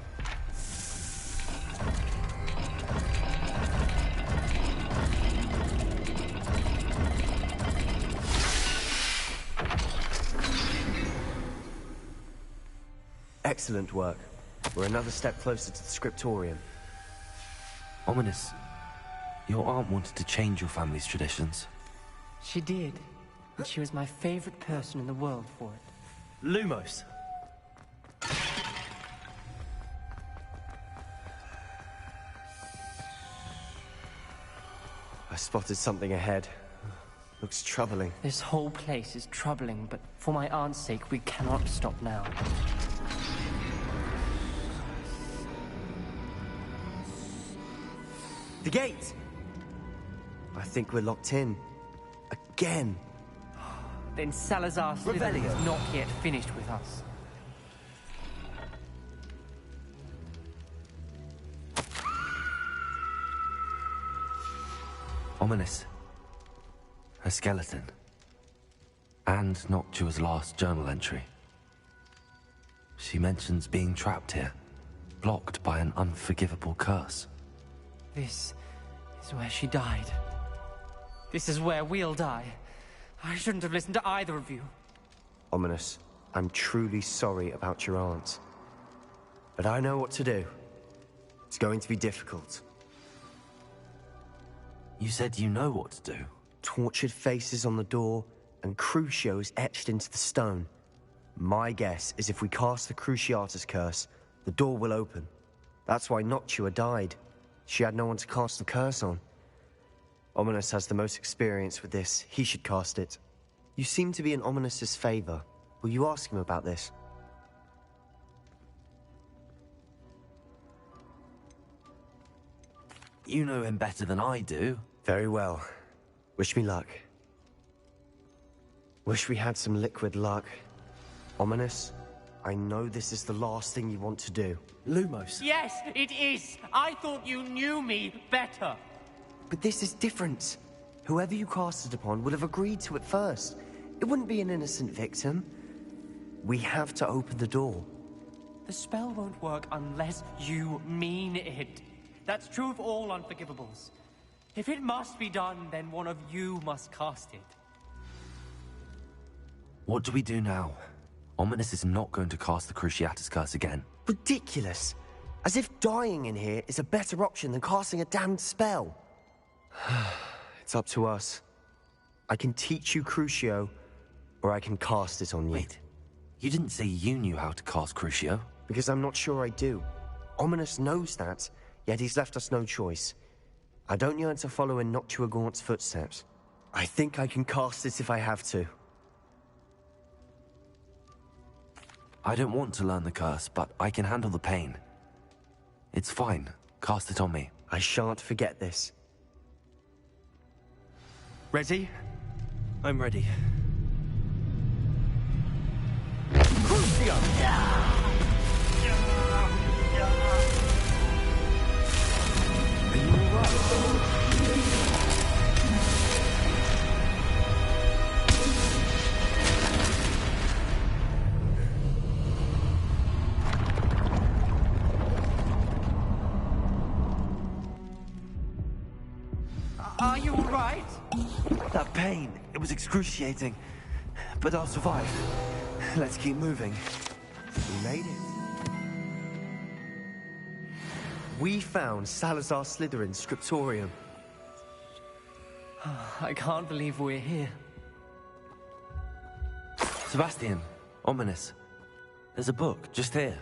S1: Excellent work. We're another step closer to the scriptorium.
S2: Ominous. Your aunt wanted to change your family's traditions.
S4: She did. And she was my favorite person in the world for it.
S2: Lumos.
S1: I spotted something ahead. Looks troubling.
S4: This whole place is troubling, but for my aunt's sake, we cannot stop now.
S1: The gate! I think we're locked in. Again.
S4: Then Salazar Slytherin is not yet finished with us.
S2: Ominous. A skeleton. And Noctua's last journal entry. She mentions being trapped here, blocked by an unforgivable curse.
S4: This is where she died. This is where we'll die. I shouldn't have listened to either of you.
S1: Ominous, I'm truly sorry about your aunt. But I know what to do. It's going to be difficult.
S2: You said you know what to do.
S1: tortured faces on the door, and Crucios etched into the stone. My guess is if we cast the Cruciatus curse, the door will open. That's why Noctua died. She had no one to cast the curse on. Ominous has the most experience with this. He should cast it. You seem to be in Ominous's favor. Will you ask him about this?
S2: You know him better than I do.
S1: Very well. Wish me luck. Wish we had some liquid luck. Ominous, I know this is the last thing you want to do.
S4: Lumos. Yes, it is. I thought you knew me better.
S1: But this is different. Whoever you cast it upon would have agreed to it first. It wouldn't be an innocent victim. We have to open the door.
S4: The spell won't work unless you mean it. That's true of all unforgivables. If it must be done, then one of you must cast it.
S2: What do we do now? Ominous is not going to cast the Cruciatus curse again.
S1: Ridiculous. As if dying in here is a better option than casting a damned spell. It's up to us. I can teach you Crucio, or I can cast it on you.
S2: Wait, you didn't say you knew how to cast Crucio?
S1: Because I'm not sure I do. Ominous knows that, yet he's left us no choice. I don't yearn to follow in Noctua Gaunt's footsteps. I think I can cast it if I have to.
S2: I don't want to learn the curse, but I can handle the pain. It's fine. Cast it on me.
S1: I shan't forget this. Ready?
S2: I'm ready.
S4: Are you all right?
S2: That pain, it was excruciating. But I'll survive. Let's keep moving.
S1: We made it. We found Salazar Slytherin's scriptorium.
S4: I can't believe we're here.
S2: Sebastian, Ominous. There's a book, just here.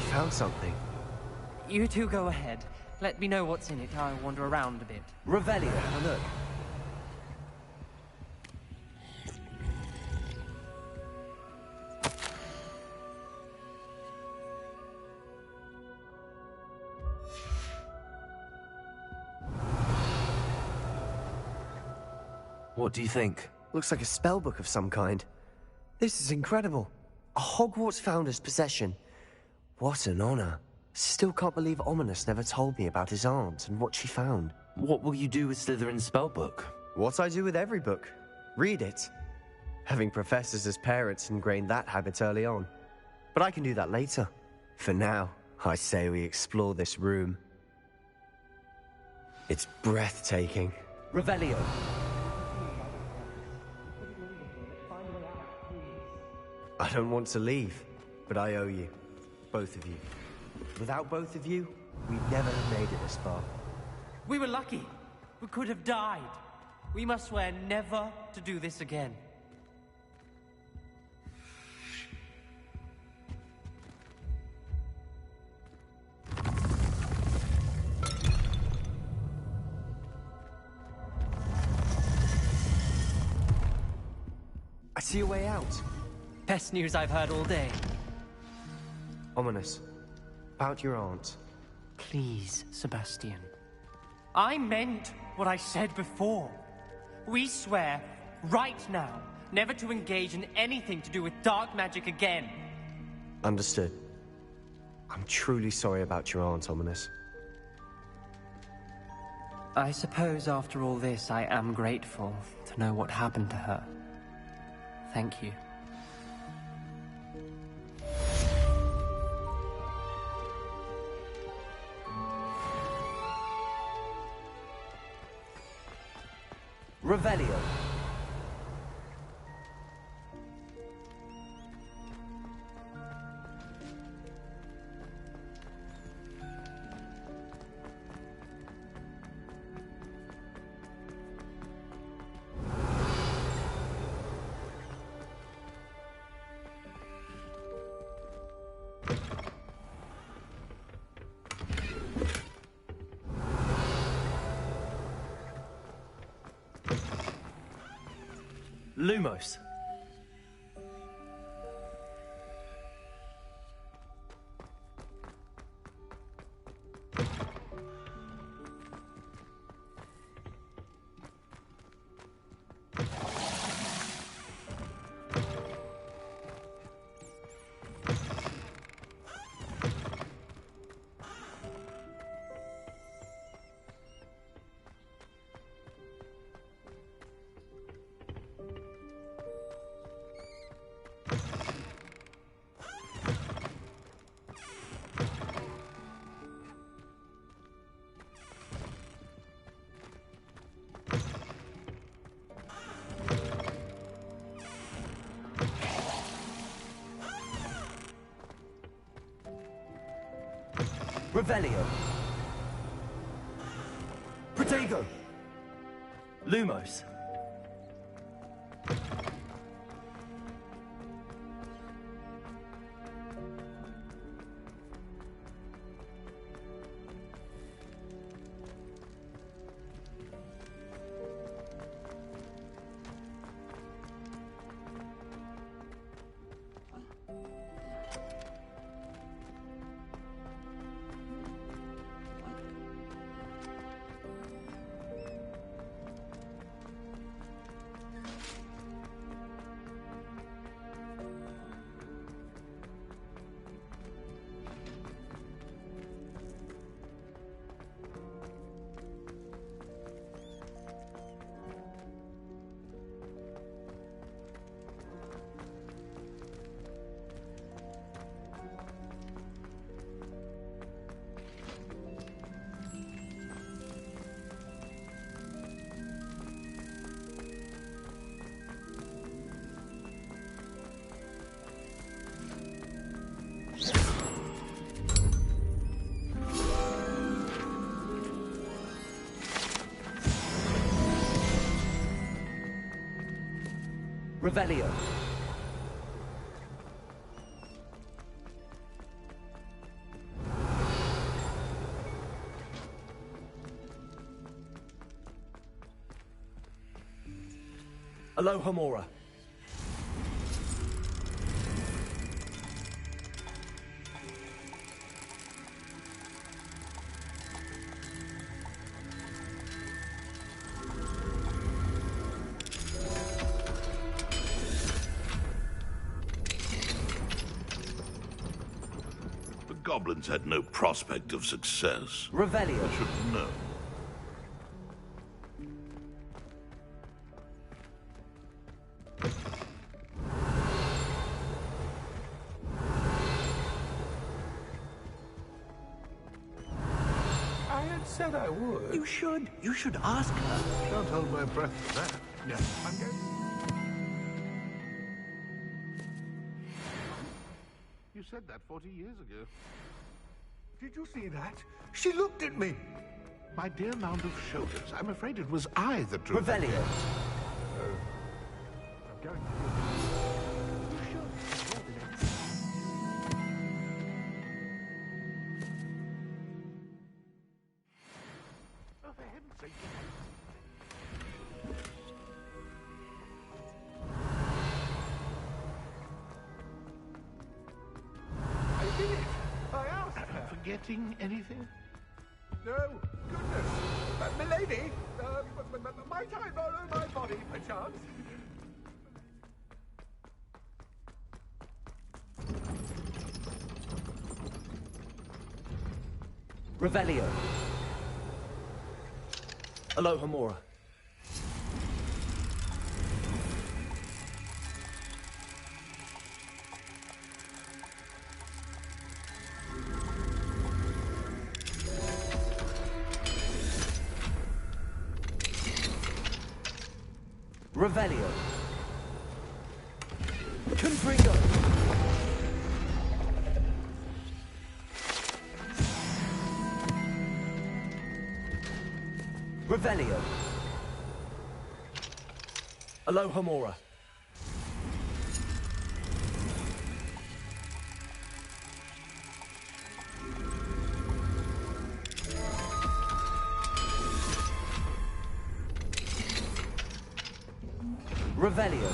S1: You found something.
S4: You two go ahead. Let me know what's in it. I'll wander around a bit.
S2: Revelio, have a look. What do you think?
S1: Looks like a spellbook of some kind. This is incredible. A Hogwarts founder's possession. What an honor. Still can't believe Ominous never told me about his aunt and what she found.
S2: What will you do with Slytherin's spellbook?
S1: What I do with every book. Read it. Having professors as parents ingrained that habit early on. But I can do that later. For now, I say we explore this room. It's breathtaking.
S2: Revelio.
S1: I don't want to leave, but I owe you. Both of you. Without both of you, we'd never have made it this far.
S4: We were lucky. We could have died. We must swear never to do this again.
S1: I see a way out.
S4: Best news I've heard all day.
S1: Ominous. About your aunt.
S4: Please, Sebastian. I meant what I said before. We swear, right now, never to engage in anything to do with dark magic again.
S1: Understood. I'm truly sorry about your aunt, Ominous.
S4: I suppose after all this, I am grateful to know what happened to her. Thank you.
S2: Revelio. Lumos. Revelio. Protego. Lumos. Revelio. Alohomora.
S11: Goblins had no prospect of success.
S2: Revelio.
S11: I should have known.
S5: I had said I would.
S9: You should. You should ask her.
S5: Don't hold my breath for that. No, I'm going.
S11: You said that 40 years ago.
S5: Did you see that? She looked at me.
S11: My dear mound of shoulders, I'm afraid it was I that drew
S2: Revelio.
S5: I'm going to. You should.
S11: Oh, for heaven's sake.
S5: I did it. I asked her.
S11: Forgetting anything?
S5: No, goodness. Milady, might I borrow my body, perchance?
S2: Revelio. Alohomora. Revelio. Confringo. Revelio. Alohomora. Revelio.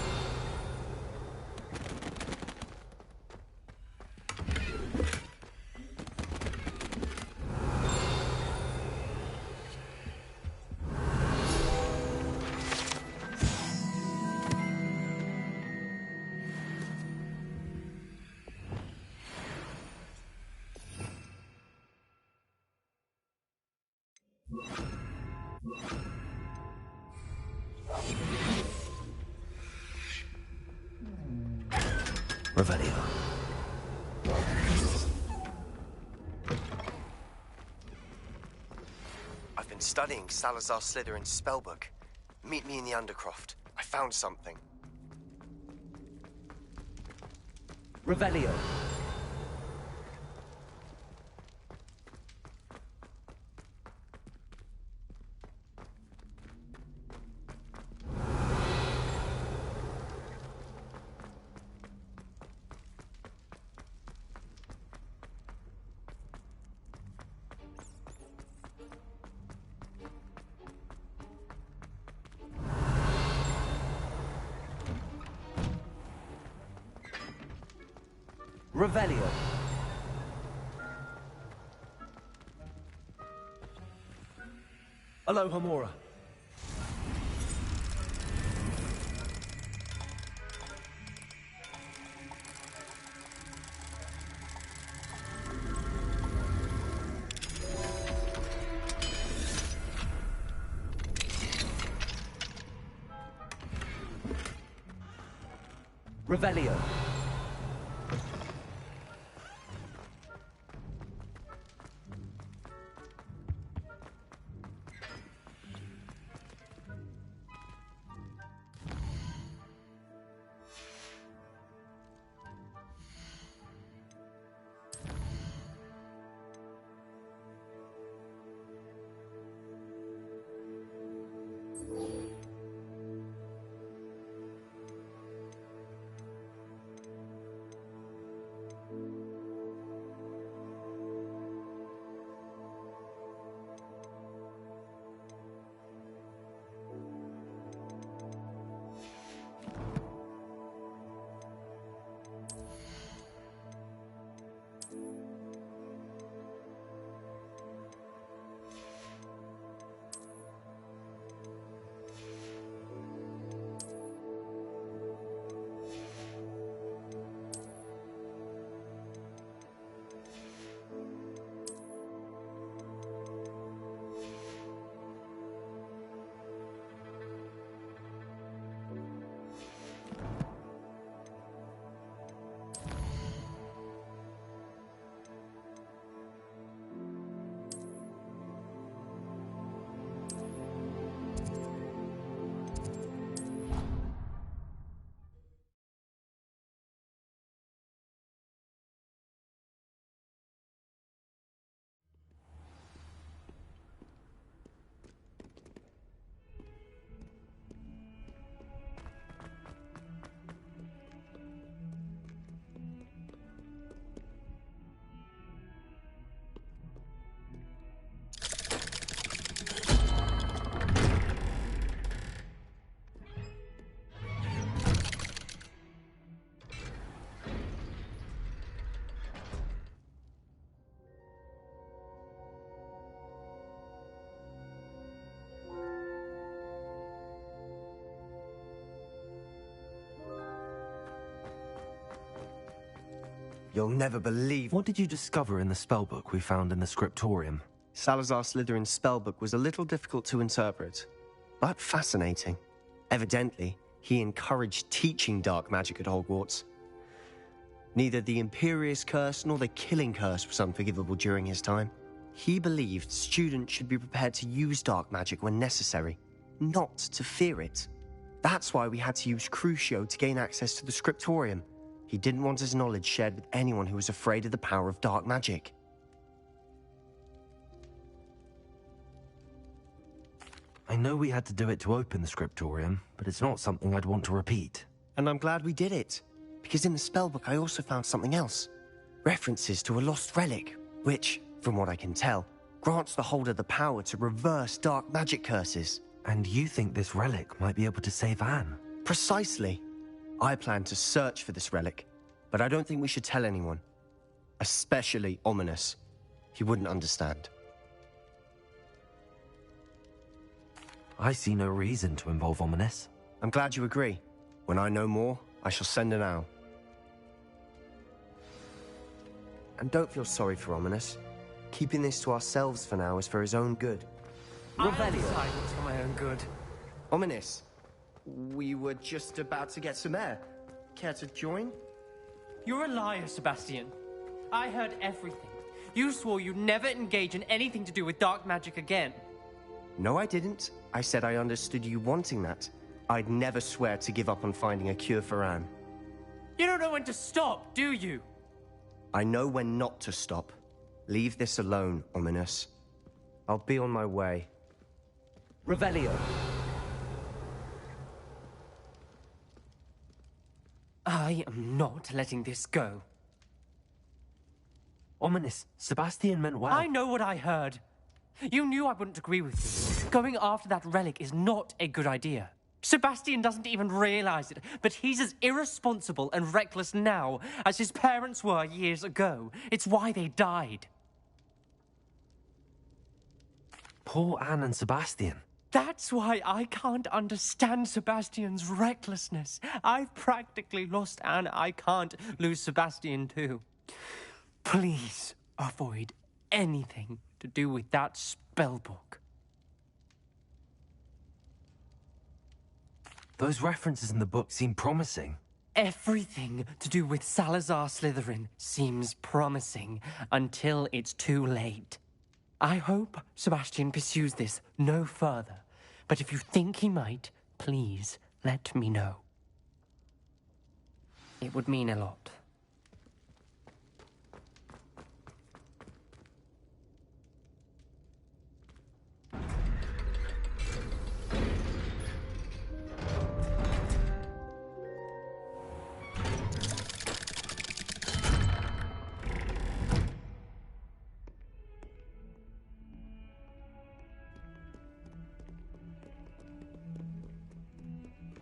S2: Revelio.
S1: I've been studying Salazar Slytherin's spellbook. Meet me in the Undercroft. I found something.
S2: Revelio. Revelio.
S16: Aloha Mora.
S2: Revelio.
S1: You'll never believe...
S2: What did you discover in the spellbook we found in the scriptorium?
S1: Salazar Slytherin's spellbook was a little difficult to interpret, but fascinating. Evidently, he encouraged teaching dark magic at Hogwarts. Neither the Imperious Curse nor the Killing Curse was unforgivable during his time. He believed students should be prepared to use dark magic when necessary, not to fear it. That's why we had to use Crucio to gain access to the scriptorium. He didn't want his knowledge shared with anyone who was afraid of the power of dark magic.
S2: I know we had to do it to open the scriptorium, but it's not something I'd want to repeat.
S1: And I'm glad we did it, because in the spellbook I also found something else. References to a lost relic, which, from what I can tell, grants the holder the power to reverse dark magic curses.
S2: And you think this relic might be able to save Anne?
S1: Precisely. I plan to search for this relic, but I don't think we should tell anyone. Especially Ominous. He wouldn't understand.
S2: I see no reason to involve Ominous.
S1: I'm glad you agree. When I know more, I shall send an owl. And don't feel sorry for Ominous. Keeping this to ourselves for now is for his own good.
S4: I'll decide what's for my own good.
S1: Ominous, we were just about to get some air. Care to join?
S4: You're a liar, Sebastian. I heard everything. You swore you'd never engage in anything to do with dark magic again.
S1: No, I didn't. I said I understood you wanting that. I'd never swear to give up on finding a cure for Anne.
S4: You don't know when to stop, do you?
S1: I know when not to stop. Leave this alone, Ominous. I'll be on my way.
S2: Revelio.
S4: I am not letting this go.
S2: Ominous, Sebastian meant well.
S4: I know what I heard. You knew I wouldn't agree with you. Going after that relic is not a good idea. Sebastian doesn't even realize it, but he's as irresponsible and reckless now as his parents were years ago. It's why they died.
S2: Poor Anne and Sebastian.
S4: That's why I can't understand Sebastian's recklessness. I've practically lost Anne. I can't lose Sebastian too. Please avoid anything to do with that spellbook.
S2: Those references in the book seem promising.
S4: Everything to do with Salazar Slytherin seems promising until it's too late. I hope Sebastian pursues this no further, but if you think he might, please let me know. It would mean a lot.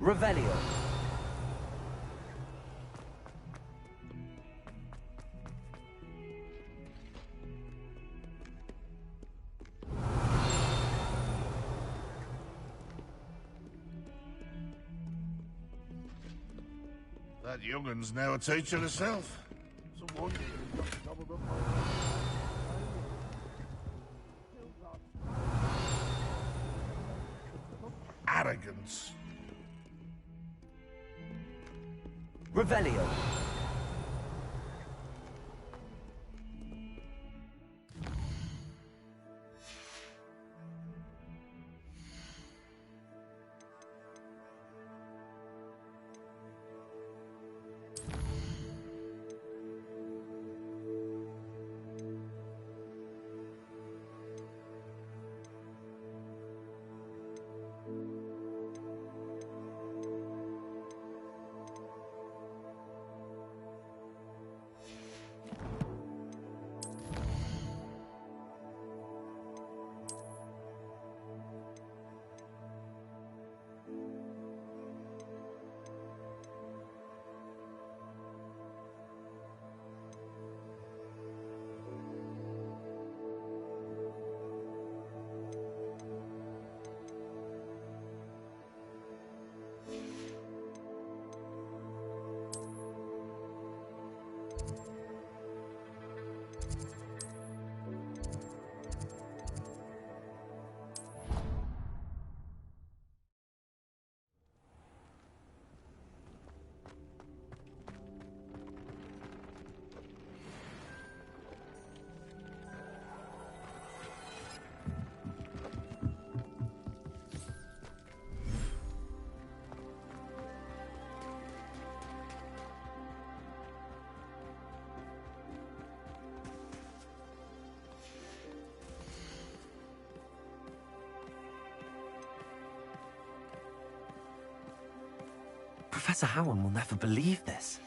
S2: Revelio.
S11: That young'un's now a teacher herself. It's a wonder you've got the double up. Arrogance.
S2: Revelio. Professor Howard will never believe this.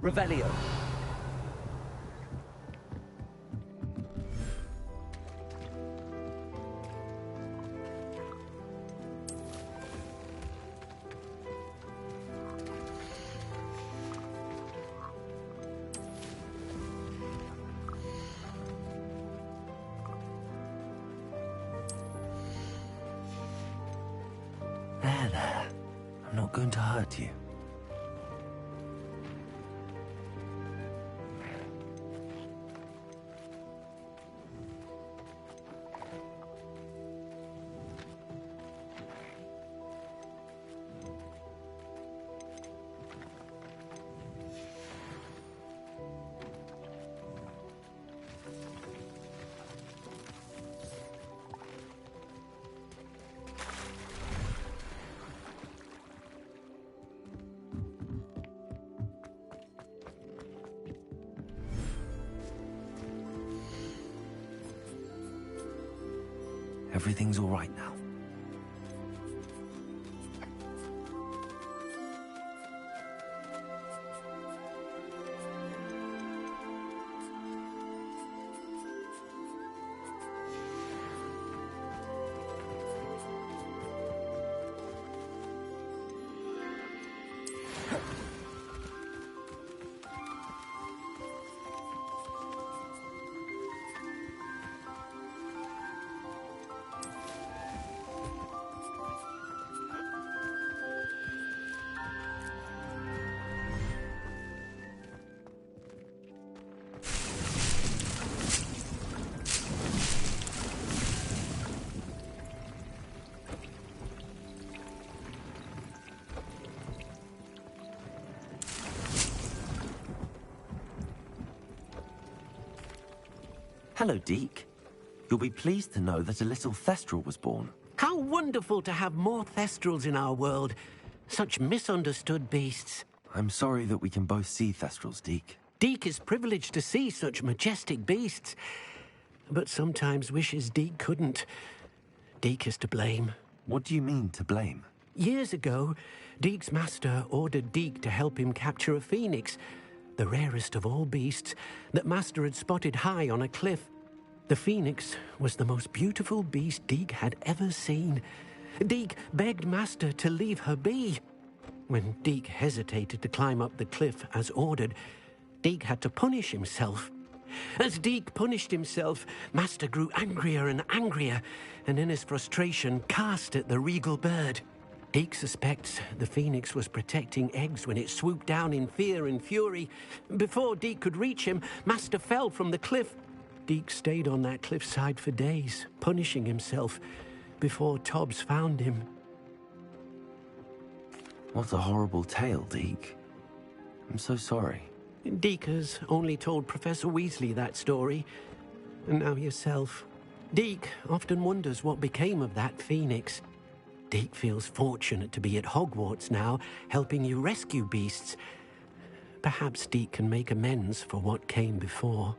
S5: Revelio.
S2: There. I'm not going to hurt you. Everything's all right now. Hello, Deke. You'll be pleased to know that a little Thestral was born.
S9: How wonderful to have more Thestrals in our world. Such misunderstood beasts.
S2: I'm sorry that we can both see Thestrals, Deke.
S9: Deke is privileged to see such majestic beasts, but sometimes wishes Deke couldn't. Deke is to blame.
S2: What do you mean, to blame?
S9: Years ago, Deke's master ordered Deke to help him capture a phoenix, the rarest of all beasts, that Master had spotted high on a cliff. The phoenix was the most beautiful beast Deke had ever seen. Deke begged Master to leave her be. When Deke hesitated to climb up the cliff as ordered, Deke had to punish himself. As Deke punished himself, Master grew angrier and angrier, and in his frustration cast at the regal bird. Deke suspects the phoenix was protecting eggs when it swooped down in fear and fury. Before Deke could reach him, Master fell from the cliff. Deke stayed on that cliffside for days, punishing himself, before Tobbs found him.
S2: What a horrible tale, Deke. I'm so sorry.
S9: Deke has only told Professor Weasley that story, and now yourself. Deke often wonders what became of that phoenix. Deke feels fortunate to be at Hogwarts now, helping you rescue beasts. Perhaps Deke can make amends for what came before.